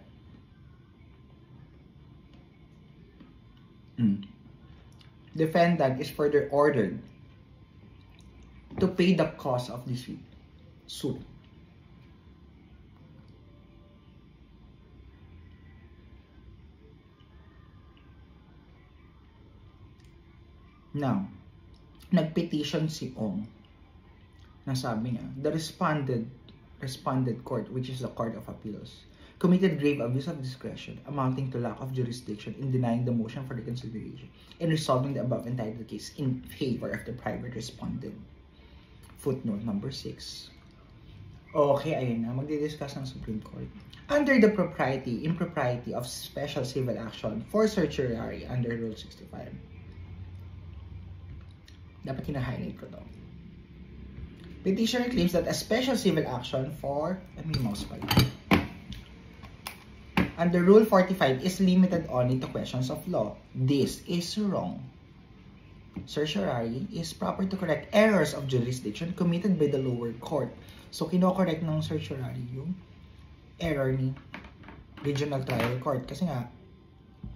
Defendant is further ordered to pay the cost of this suit. Now, nagpetition si Ong na sabi niya, the responded court, which is the Court of Appeals, committed grave abuse of discretion amounting to lack of jurisdiction in denying the motion for reconsideration and resolving the above entitled case in favor of the private respondent. Footnote number 6. Okay, ayun na. Magdi-discuss ng Supreme Court. Under the impropriety of special civil action for certiorari under Rule 65. Dapat hina-highlight ko to. Petitioner claims that a special civil action for, under Rule 45 is limited only to questions of law. This is wrong. Certiorari is proper to correct errors of jurisdiction committed by the lower court. So, kino-correct ng certiorari yung error ni Regional Trial Court. Kasi nga,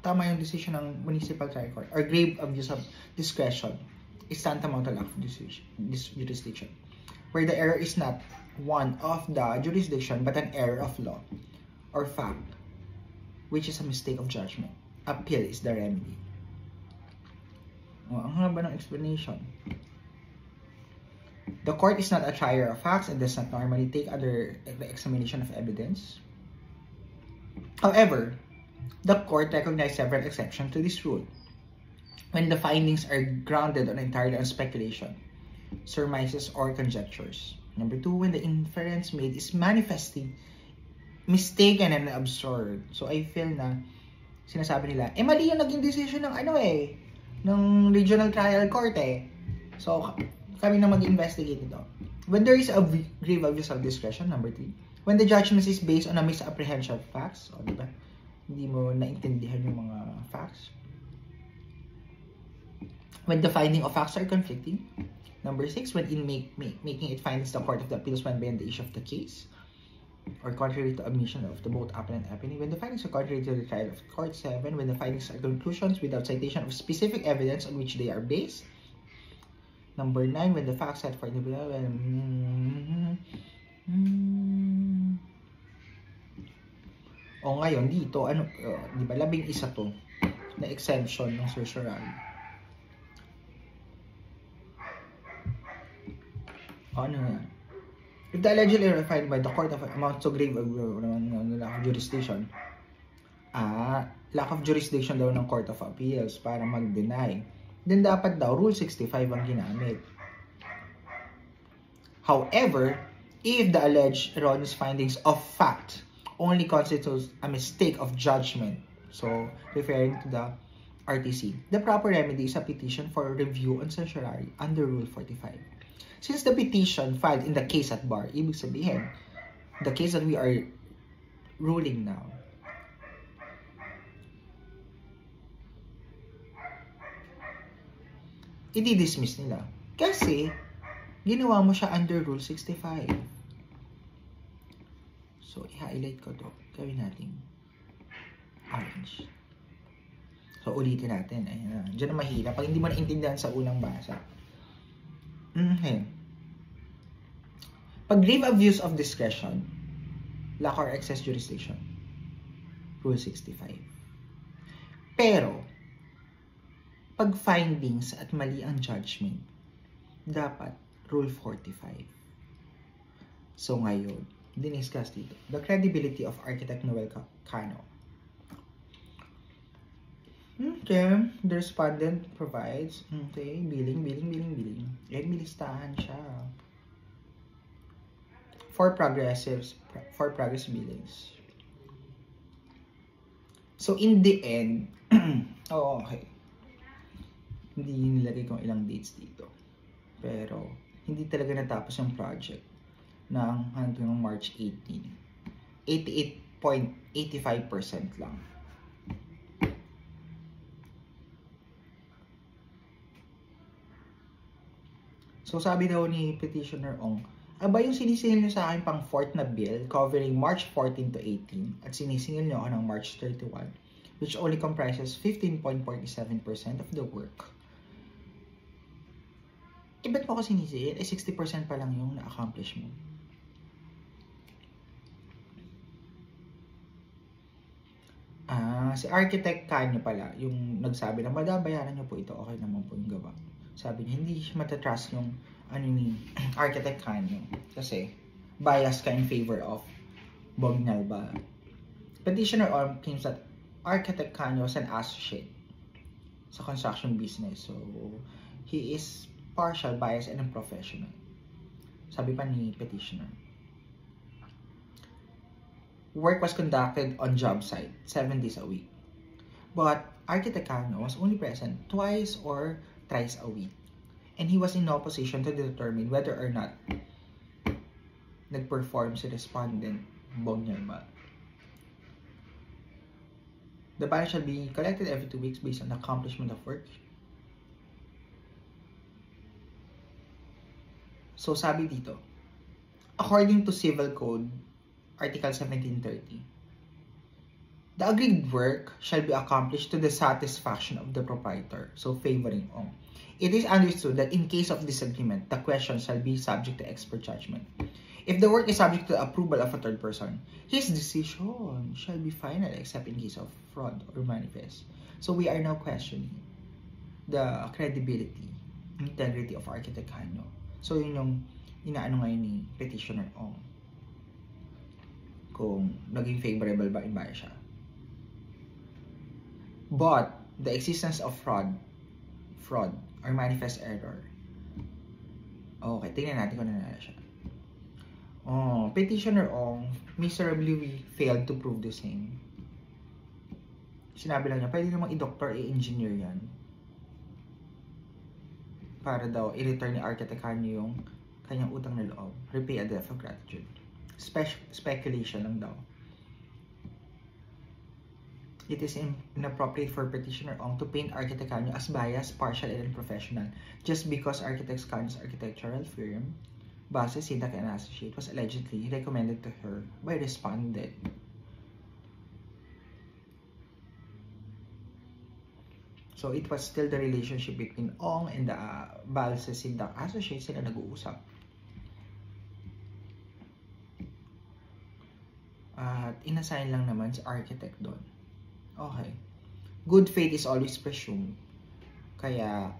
tama yung decision ng Municipal Trial Court or grave abuse of discretion is tantamount to lack of jurisdiction. Where the error is not one of the jurisdiction but an error of law or fact, which is a mistake of judgment. Appeal is the remedy. Oh, ang haba ng explanation. The court is not a trier of facts and does not normally take under the examination of evidence. However, the court recognized several exceptions to this rule. When the findings are grounded entirely on speculation, surmises, or conjectures. Number 2, when the inference made is manifestly mistaken and absurd. So I feel na sinasabi nila, mali yung naging decision ng ng regional trial court So kami na mag-investigate ito. When there is a grave abuse of discretion, number 3. When the judgment is based on a misapprehension of facts, diba? Hindi mo naintindihan yung mga facts. When the finding of facts are conflicting. Number 6, when in making it finds the Court of the Appeals went beyond the issue of the case, or contrary to admission of the both appellant and appellee. When the findings are contrary to the trial of court. 7, when the findings are conclusions without citation of specific evidence on which they are based. Number 9, when the facts set for the ngayon dito, di ba, 11 to na exemption ng certiorari. If the allegedly refined by the court of amounts to grave lack of jurisdiction, lack of jurisdiction daw ng Court of Appeals para mag-deny, then dapat daw Rule 65 ang ginamit. However, if the alleged erroneous findings of fact only constitutes a mistake of judgment, so referring to the RTC, the proper remedy is a petition for review on certiorari under Rule 45. Since the petition filed in the case at bar, ibig sabihin, the case that we are ruling now, i-dismiss nila. Kasi, ginawa mo siya under Rule 65. So, i-highlight ko to. Gawin natin orange. So, ulitin natin. Ayan. Diyan na mahirap. Pag hindi mo naintindihan sa unang basa. Pag grave abuse of discretion, lack or excess jurisdiction, Rule 65. Pero, pag findings at mali ang judgment, dapat Rule 45. So ngayon, diniscuss dito, the credibility of Architect Noel Cano. Okay, the respondent provides, billing. Milistahan siya. For progress billings. So in the end, okay. Hindi nilagay kong ilang dates dito. Pero, hindi talaga natapos yung project ng hanggang March 18. 88.85% lang. So, sabi daw ni Petitioner Ong, aba yung sinisingil nyo sa akin pang 4th na bill covering March 14 to 18 at sinisingil nyo ako ng March 31, which only comprises 15.47% of the work. Ba't mo ako sinisingil? 60% pa lang yung na-accomplish mo. Si Architect Cano pala, yung nagsabi na madabayaran nyo po ito, okay naman po yung gawa. Sabi niya, hindi siya matatrust yung ni Architect Cano kasi bias ka in favor of Bognalba. Petitioner claims that Architect Cano was an associate sa construction business. So, he is partial, biased, and unprofessional. Sabi pa ni Petitioner. Work was conducted on job site 7 days a week. But Architect Cano was only present twice or thrice a week. And he was in no position to determine whether or not nag-perform si respondent Bognalba. The balance shall be collected every 2 weeks based on the accomplishment of work. So sabi dito, according to Civil Code, Article 1730, the agreed work shall be accomplished to the satisfaction of the proprietor, so favoring Ong. It is understood that in case of disagreement, the question shall be subject to expert judgment. If the work is subject to the approval of a third person, his decision shall be final except in case of fraud or manifest. So we are now questioning the credibility, integrity of Architect Hanyo. So, yun yung inaano ngayon ni Petitioner Ong. Kung naging favorable ba in buyer siya. But, the existence of fraud or manifest error. Okay, tingnan natin kung nangyari siya. Petitioner Ong miserably failed to prove the same. Sinabi lang niya, pwede namang i-doctor, i-engineer yan. Para daw, i-return ni Architect Hanyo yung kanyang utang na loob. Repay a debt of gratitude. Speculation lang daw. It is inappropriate for Petitioner Ong to paint Architect Hanyo as biased, partial, and unprofessional just because Architect Hanyo's architectural firm, Base, Sindak & Associate, was allegedly recommended to her by respondent. So, it was still the relationship between Ong and the Base, Sindak & Associate sila nag-uusap. At inassign lang naman si architect doon. Okay. Good faith is always presumed. Kaya,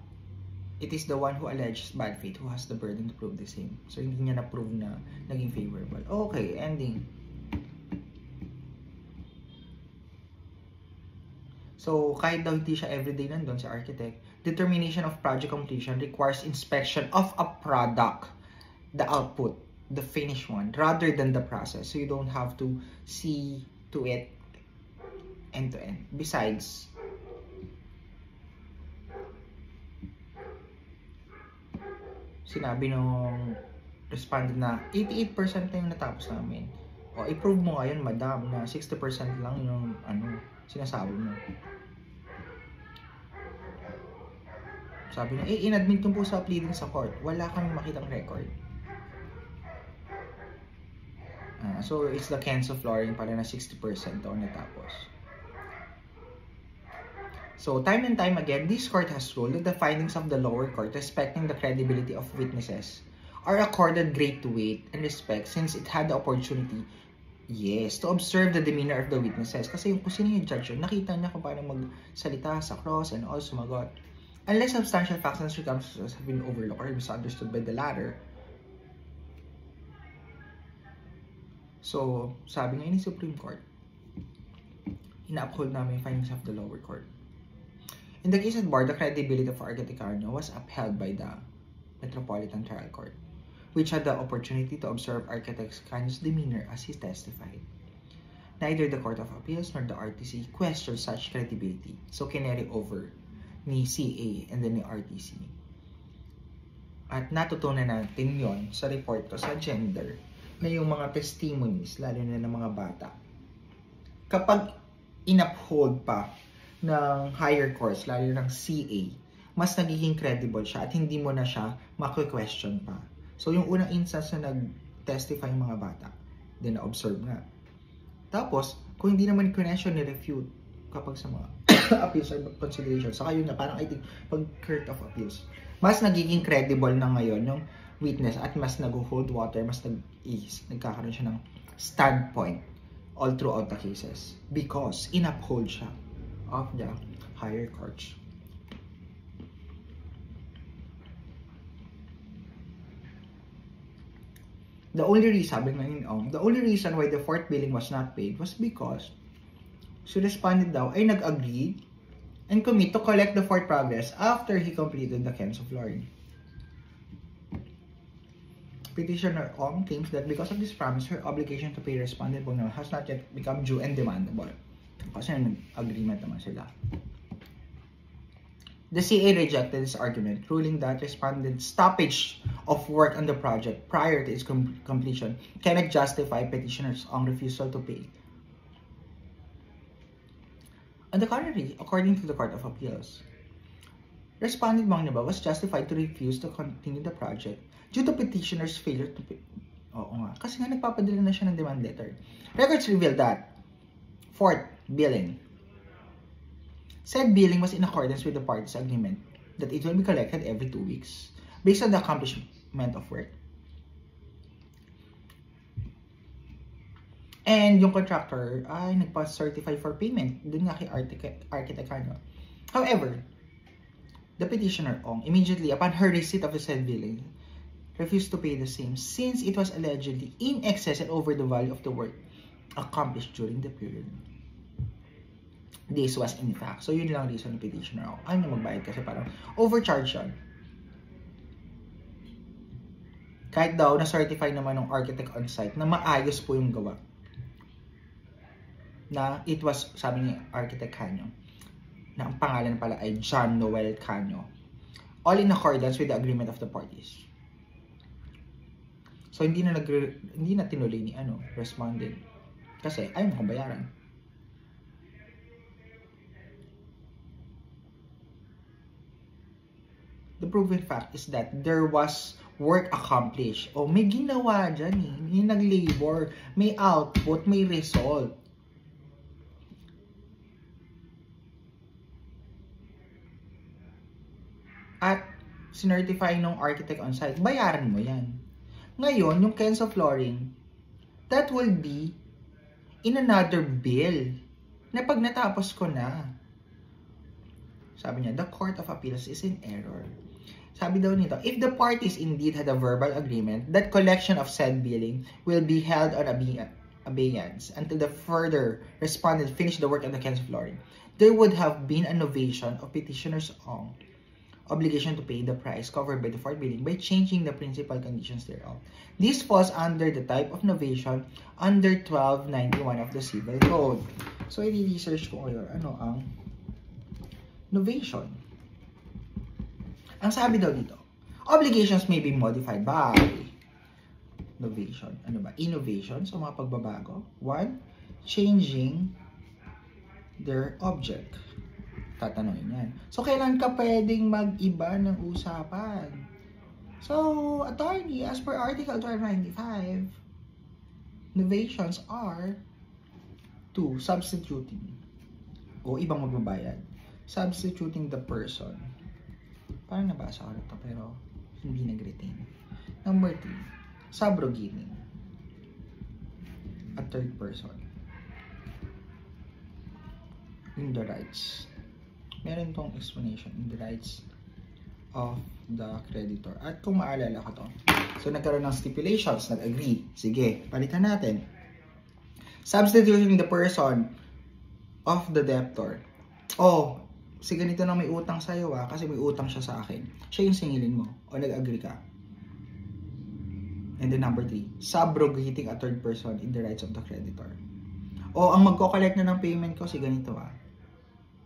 it is the one who alleges bad faith who has the burden to prove the same. So, hindi niya na-prove na naging favorable. Okay, ending. So, kahit daw hindi siya everyday nandun sa architect, determination of project completion requires inspection of a product, the output, the finished one, rather than the process. So, you don't have to see to it end to end. Besides, sinabi nung respondent na 88% na yung natapos namin. O, i-prove mo ngayon, madam, na 60% lang yung sinasabi mo. Sabi niya, in-admit ko po sa pleading sa court. Wala kami makitang record. So, it's the Kenzo flooring pala na 60% daw natapos. So, time and time again, this court has ruled that the findings of the lower court respecting the credibility of witnesses are accorded great weight and respect since it had the opportunity, yes, to observe the demeanor of the witnesses. Kasi yung kung sino yung judge yun, nakita niya kung paano magsalita sa cross and all sumagot. Unless substantial facts and circumstances have been overlooked or misunderstood by the latter. So, sabi nga ni Supreme Court, ina-uphold namin yung findings of the lower court. In the case at bar, the credibility of Architect Hanyo was upheld by the Metropolitan Trial Court, which had the opportunity to observe Architect Hanyo's demeanor as he testified. Neither the Court of Appeals nor the RTC questioned such credibility, so kinary over ni CA and then ni RTC. At natutunan natin yon sa report ko sa gender na yung mga testimonies, lalo na ng mga bata, kapag in-uphold pa ng higher courts, lalo ng CA, mas nagiging credible siya at hindi mo na siya maki-question pa. So, yung unang instance na nag-testify yung mga bata, then na-observe nga. Tapos, kung hindi naman question ni refute kapag sa mga appeals or consideration, saka yun na, parang I think, pag court of appeals, mas nagiging credible na ngayon yung witness at mas nag-hold water, mas nagkakaroon siya ng standpoint all throughout the cases because in-uphold siya of the higher courts. The only reason why the fourth billing was not paid was because si respondent daw ay nag-agree and commit to collect the fourth progress after he completed the Kenzo flooring. Petitioner Ong claims that because of this promise, her obligation to pay respondent bonus has not yet become due and demandable. Kasi nag-agreement naman sila. The CA rejected this argument, ruling that respondent's stoppage of work on the project prior to its completion cannot justify petitioner's refusal to pay. On the contrary, according to the Court of Appeals, respondent Mangnaba was justified to refuse to continue the project due to petitioner's failure to pay. Oo nga, kasi nga nagpapadala na siya ng demand letter. Records reveal that fourth billing. Said billing was in accordance with the parties' agreement that it will be collected every 2 weeks based on the accomplishment of work. And yung contractor ay nagpa-certify for payment dun nga kay Architect Hanyo. However, The petitioner, Ong, immediately upon her receipt of the said billing, refused to pay the same since it was allegedly in excess and over the value of the work accomplished during the period. This was in fact. So yun lang reason ng petitioner. Ayaw na magbayad kasi parang overcharge yan. Kahit daw na-certify naman ng architect on site na maayos po yung gawa. Na it was, sabi ni Architect Canyo, na ang pangalan pala ay John Noel Canyo. All in accordance with the agreement of the parties. So hindi na tinuloy ni respondent kasi ayaw mo bayaran. The proven fact is that there was work accomplished. O may ginawa dyan eh. May nag-labor, may output, may result. At sinertify ng architect on site, bayaran mo yan. Ngayon, yung Kenzo flooring, that will be in another bill na pag natapos ko na. Sabi niya, the Court of Appeals is in error. Sabi daw nito, if the parties indeed had a verbal agreement, that collection of said billing will be held on abeyance until the further respondent finished the work on the Kenzo flooring. There would have been a novation of petitioner's obligation to pay the price covered by the fourth billing by changing the principal conditions thereof. This falls under the type of novation under 1291 of the Civil Code. So, i-research ko ngayon, ano ang novation. Ang sabi daw dito, obligations may be modified by novation. Ano ba? Innovation. So, mga pagbabago. 1. Changing their object. Tatanungin yan. So, kailan ka pwedeng mag-iba ng usapan? So, attorney, as per Article 1295, novations are 2. Substituting. O ibang magbabayad. Substituting the person. Parang nabasa ko ito pero hindi nag-retain. Number 3. Subrogating. A third person. In the rights. Meron tong explanation in the rights of the creditor. At kung maalala ko to, so nagkaroon ng stipulations, nag-agree. Sige, palitan natin. Substituting the person of the debtor. Oh, kasi ganito na may utang sa'yo kasi may utang siya sa akin. Siya yung singilin mo o nag-agree ka. And then number 3, subrogating a third person in the rights of the creditor. O ang magko-collect na ng payment ko si ganito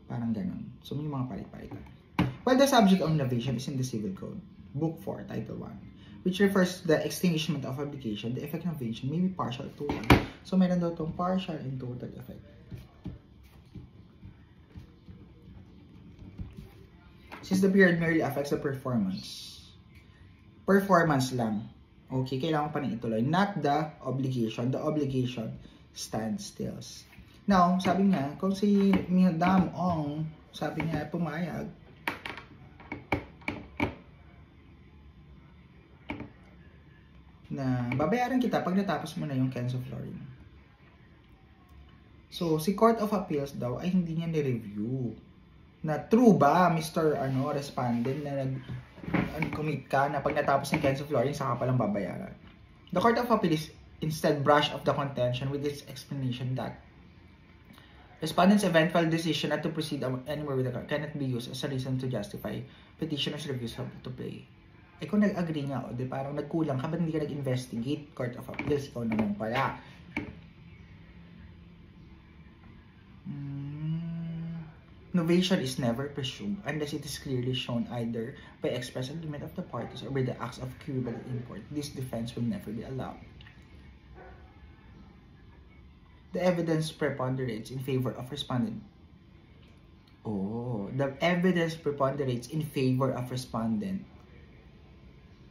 Parang ganun. So may mga palit-palitan. Well, the subject of novation is in the Civil Code, Book 4, Title 1, which refers to the extinguishment of obligation. The effect of novation may be partial or total. So meron daw itong partial and total effect. Since the period merely affects the performance. Performance lang. Okay, kailangan pa rin ituloy. Not the obligation. The obligation stands still. Now, sabi niya, kung si Madam Ong, sabi niya, pumayag, na babayaran kita pag natapos mo na yung Kenzo flooring. So, si Court of Appeals daw ay hindi niya ni-review. Na true ba, Mr. Respondent, na nag-commit ka na pag natapos ng Kenzo flooring, saka palang babayaran. The Court of Appeals instead brushed off the contention with its explanation that respondent's eventual decision not to proceed anymore with the court cannot be used as a reason to justify petitioner's refusal to pay. Eh kung nag-agree nga, di parang nagkulang ka, ba't hindi ka nag-investigate? Court of Appeals, ikaw naman pala. Novation is never presumed unless it is clearly shown either by express agreement of the parties or by the acts of equivalent import. This defense will never be allowed. The evidence preponderates in favor of respondent. Oh, the evidence preponderates in favor of respondent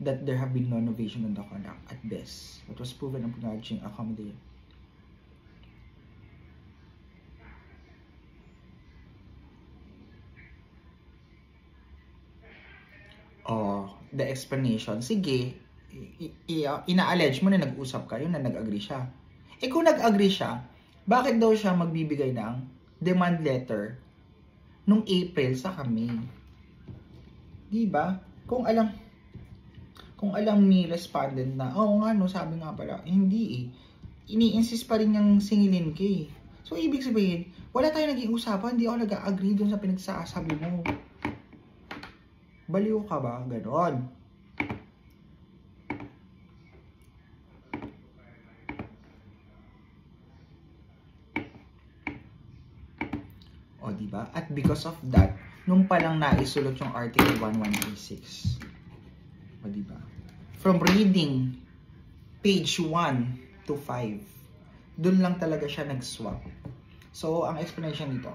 that there have been no novation on the conduct at best. It was proven acknowledging accommodation. The explanation. Sige, ina-allege mo na nag-usap kayo na nag-agree siya. Eh kung nag-agree siya, bakit daw siya magbibigay ng demand letter nung April sa kami? Diba? Kung alam ni respondent na, oo nga no, sabi nga pala, hindi eh. Ini-insist pa rin niyang singilin ka eh. So, ibig sabihin, wala tayong naging usapan, hindi ako nag-agree dun sa pinagsasabi mo. Baliw ka ba? Ganon. O, diba? At because of that, nung palang naisulot yung Article 1136. O, diba? From reading page 1 to 5, dun lang talaga siya nag-swap. So, ang explanation nito,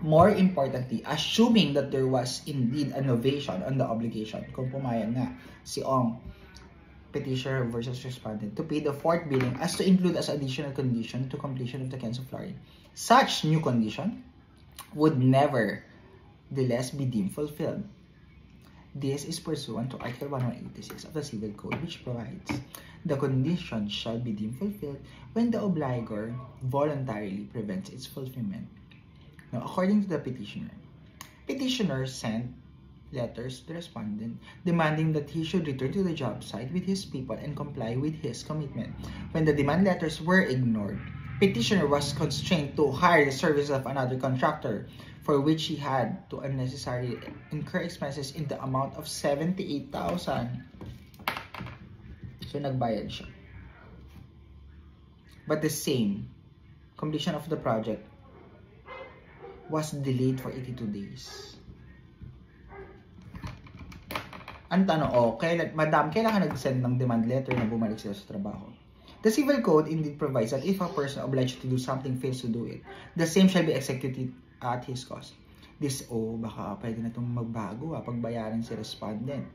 more importantly, assuming that there was indeed a novation on the obligation, kung pumayag nga si Ong, petitioner versus respondent, to pay the fourth billing as to include as additional condition to completion of the Kenzo flooring. Such new condition would never the less be deemed fulfilled. This is pursuant to Article 1186 of the Civil Code, which provides the condition shall be deemed fulfilled when the obligor voluntarily prevents its fulfillment. Now, according to the petitioner sent letters to the respondent demanding that he should return to the job site with his people and comply with his commitment. When the demand letters were ignored, petitioner was constrained to hire the service of another contractor, for which he had to unnecessarily incur expenses in the amount of 78,000. So, nagbayad siya. But the same completion of the project was delayed for 82 days. Ang tanong, madam, kailangan nag-send ng demand letter na bumalik sila sa trabaho. The Civil Code indeed provides that if a person obliged to do something fails to do it, the same shall be executed at his cost. Baka pwede na itong magbago, pagbayaran si respondent.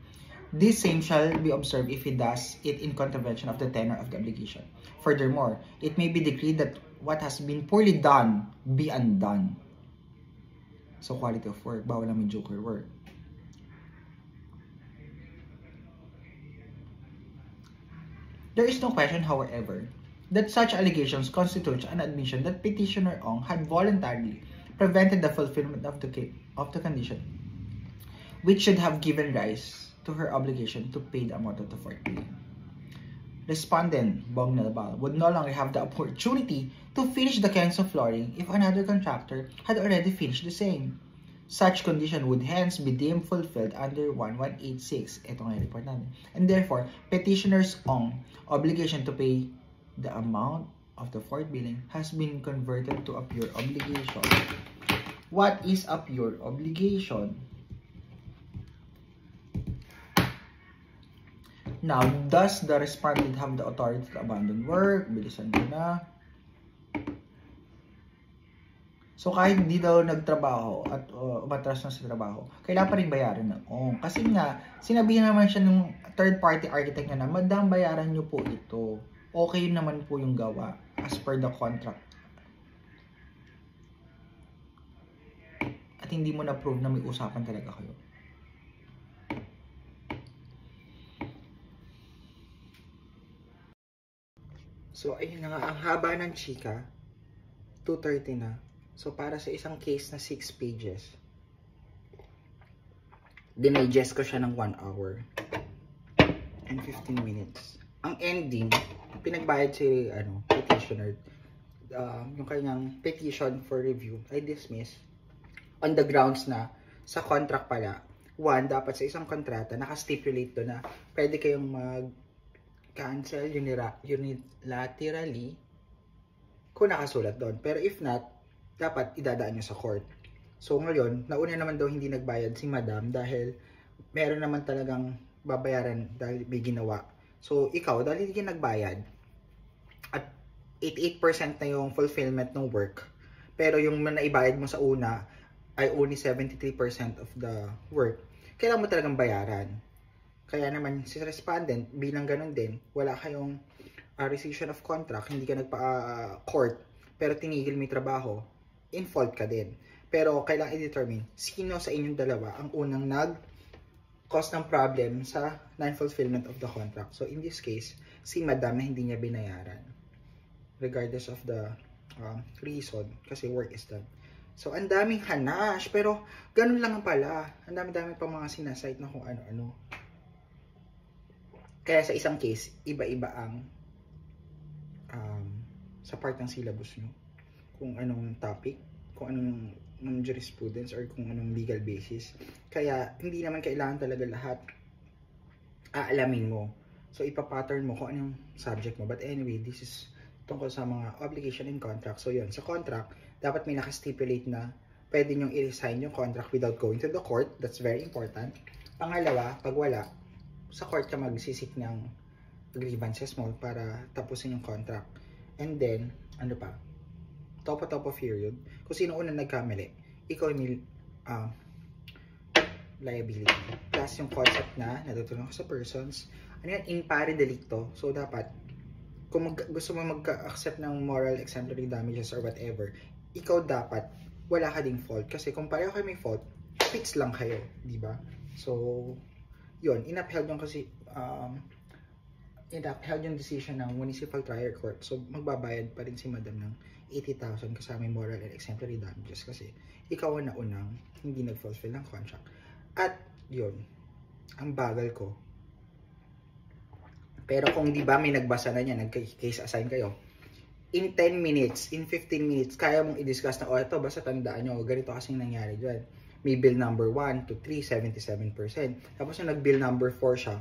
This same shall be observed if he does it in contravention of the tenor of the obligation. Furthermore, it may be decreed that what has been poorly done be undone. So, quality of work, bawal ang mediocre work. There is no question, however, that such allegations constitute an admission that petitioner Ong had voluntarily prevented the fulfillment of the condition, which should have given rise to her obligation to pay the amount of the fourth billing. Respondent Bong Nalbal would no longer have the opportunity to finish the Kenzo flooring if another contractor had already finished the same. Such condition would hence be deemed fulfilled under 1186. Ito nga yung report namin. And therefore, petitioner's Ong obligation to pay the amount of the fourth billing has been converted to a pure obligation. What is a pure obligation? Now, does the respondent have the authority to abandon work? Bilisan mo na. So, kahit hindi daw nagtrabaho at umatras na sa trabaho, kailangan pa rin bayaran ng Ong. Kasi nga, sinabihan naman siya ng third-party architect na, madam, bayaran nyo po ito. Okay naman po yung gawa as per the contract. At hindi mo na-prove na may usapan talaga kayo. So, ayun na nga, ang haba ng chika, 2:30 na. So, para sa isang case na 6 pages, dinigest ko siya ng 1 hour and 15 minutes. Ang ending, pinagbayad si petitioner, yung kanyang petition for review ay dismiss on the grounds na sa contract pala, dapat sa isang kontrata, naka-stipulate doon na pwede kayong mag-cancel unilaterally kung nakasulat doon. Pero if not, dapat idadaan nyo sa court. So ngayon, nauna naman daw hindi nagbayad si madam dahil meron naman talagang babayaran dahil may ginawa. So ikaw, dahil hindi ka nagbayad at 88% na yung fulfillment ng work, pero yung naibayad mo sa una ay only 73% of the work, kailangan mo talagang bayaran. Kaya naman si respondent, bilang ganun din, wala kayong rescission of contract, hindi ka nagpa-court, pero tinigil mo yung trabaho, in fault ka din. Pero kailangan i-determine sino sa inyong dalawa ang unang nag-cause ng problem sa non-fulfillment of the contract. So in this case, si madam na hindi niya binayaran. Regardless of the reason, kasi work is done. So, ang daming hanash. Pero, ganun lang pala. Ang dami-dami pa mga sinasite na kung ano-ano. Kaya sa isang case, iba-iba ang sa part ng syllabus nyo. Kung anong topic, kung anong jurisprudence, or kung anong legal basis. Kaya, hindi naman kailangan talaga lahat aalamin mo. So, ipapattern mo kung anong subject mo. But anyway, this is tungkol sa mga obligation and contract. So, yun. Sa contract, dapat may nakastipulate na pwede nyong i-resign yung contract without going to the court. That's very important. Pangalawa, pag wala, sa court ka magsisik ng grievances mo para tapusin yung contract. And then, ano pa? Top period. Kung sino una nagkamali, ikaw yung liability. Plus yung concept na natutunan ko sa persons, ano yan, in pari delicto. So, dapat, kung gusto mo mag-accept ng moral exemplary damages or whatever, ikaw dapat, wala ka ding fault. Kasi kung pareho kayo may fault, fix lang kayo. Diba? So, yun. In-upheld yung kasi, in-upheld yung decision ng Municipal Trial Court. So, magbabayad pa rin si Madam ng 80,000 kasama yung moral and exemplary damages kasi ikaw ang naunang hindi nag-fulfill ng contract. At yun, ang bagal ko. Pero kung di ba may nagbasa na niya, nag-case assign kayo, in 10 minutes, in 15 minutes, kaya mong i-discuss na, ito, basta tandaan nyo, ganito kasing nangyari dyan. May bill number 1 to 3, 77%. Tapos yung nag-bill number 4 siya,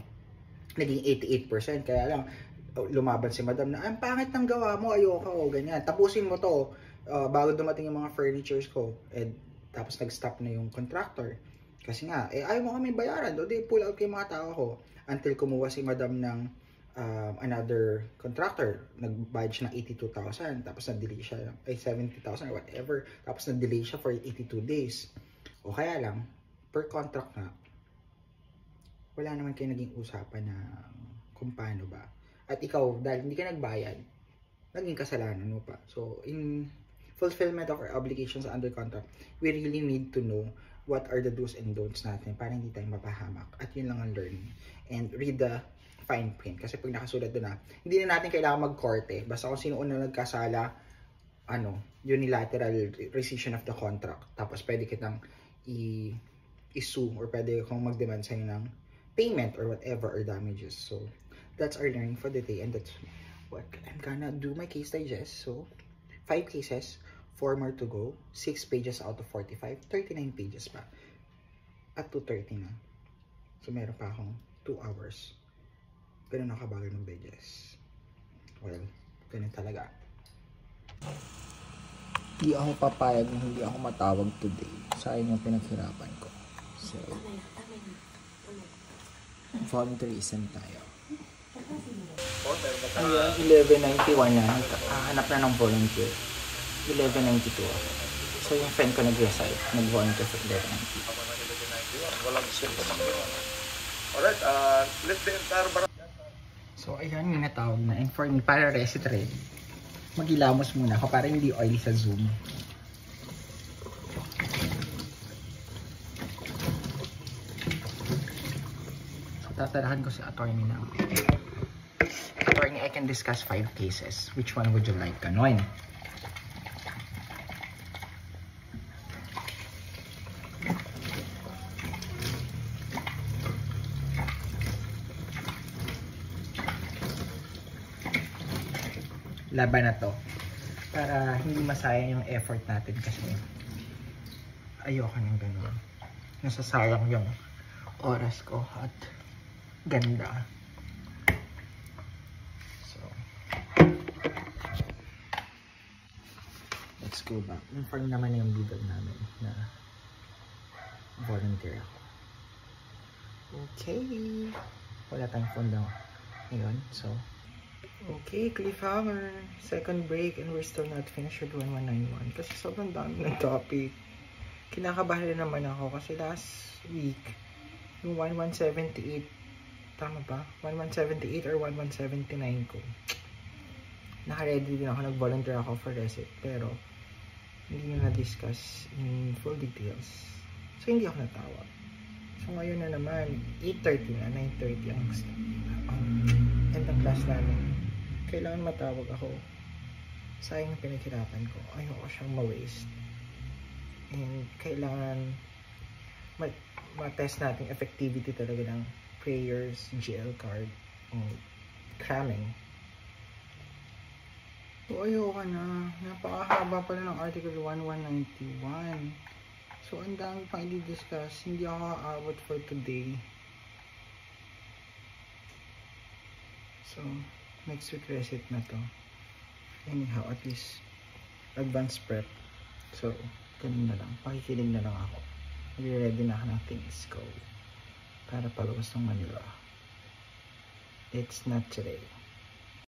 naging 88%. Kaya lang, lumaban si Madam na, ang pangit ng gawa mo, ayoko, ganyan. Tapusin mo to, bago dumating yung mga furnitures ko. And tapos nag-stop na yung contractor. Kasi nga, ayaw mo kami bayaran, do di pull out kay mga tao ko. Until kumuha si Madam ng another contractor, nag-budge siya ng 82,000, tapos na-delay siya, 70,000 or whatever, tapos na-delay siya for 82 days. O kaya lang, per contract na, wala naman kayo naging usapan na kung paano ba. At ikaw, dahil hindi ka nagbayad, naging kasalanan mo pa. So, in fulfillment of our obligations under contract, we really need to know what are the do's and don'ts natin para hindi tayo mapahamak. At yun lang ang learning. And read the fine print. Kasi pag nakasulat doon na, hindi na natin kailangan mag-korte. Basta kung sino una nagkasala, unilateral rescission of the contract. Tapos pwede kitang i-sue or pwede kong mag-demand sa'yo ng payment or whatever or damages. So, that's our learning for the day, and that's what I'm gonna do my case digest. So, 5 cases, 4 more to go, 6 pages out of 45, 39 pages pa. At 2:30 na. So, meron pa akong 2 hours. Ganun ako kabagal mag-digest. Well, ganun talaga. Hindi ako papayag na hindi ako matawag today. Sayang yung pinaghirapan ko. So, volunteerism tayo. Ayan, 11:91 na. Hanap na ng volunteer. 11:92 ako. So, yung friend ko nag-recite. Nag-volunteer for 11:90. Alright, let's the entire barangay. So, ayan, may natawag na. And for me, para resit-red, magilamos muna ako para hindi oily sa Zoom. So, tatarahan ko si attorney na. Attorney, I can discuss 5 cases. Which one would you like? Ganon. Laban na to para hindi masayang yung effort natin kasi ayoko ng ganun. Nasasayang yung oras ko at ganda. So, let's go back. Inform naman na yung legal namin na volunteer ako. Okay. Wala tayong phone daw ngayon. So, okay, cliffhanger. Second break and we're still not finished with 1191. Kasi sobrang dami ng topic. Kinakabahan naman ako kasi last week, yung 1178, tama ba? 1178 or 1179 ko. Naka-ready din ako, nag-volunteer ako for receipt. Pero, hindi na na-discuss in full details. So, hindi ako natawag. So, ngayon na naman, 8:30 na, 9:30 ang end ng class namin. Kailangan matawag ako. Sayang yung pinaghirapan ko. Ayoko siyang ma-waste. And kailangan ma-test natin effectivity talaga ng prayers, GL card, and cramming. So, ayoko na. Napakahaba pala ng Article 1191. So, ang dami pang i-discuss. Hindi ako aabot for today. So, next week reset na to. Anyhow, at least advanced prep. So, ganun na lang. Pakikinig na lang ako. Ready na ako ng things ko para palabas ng Manila. It's not today.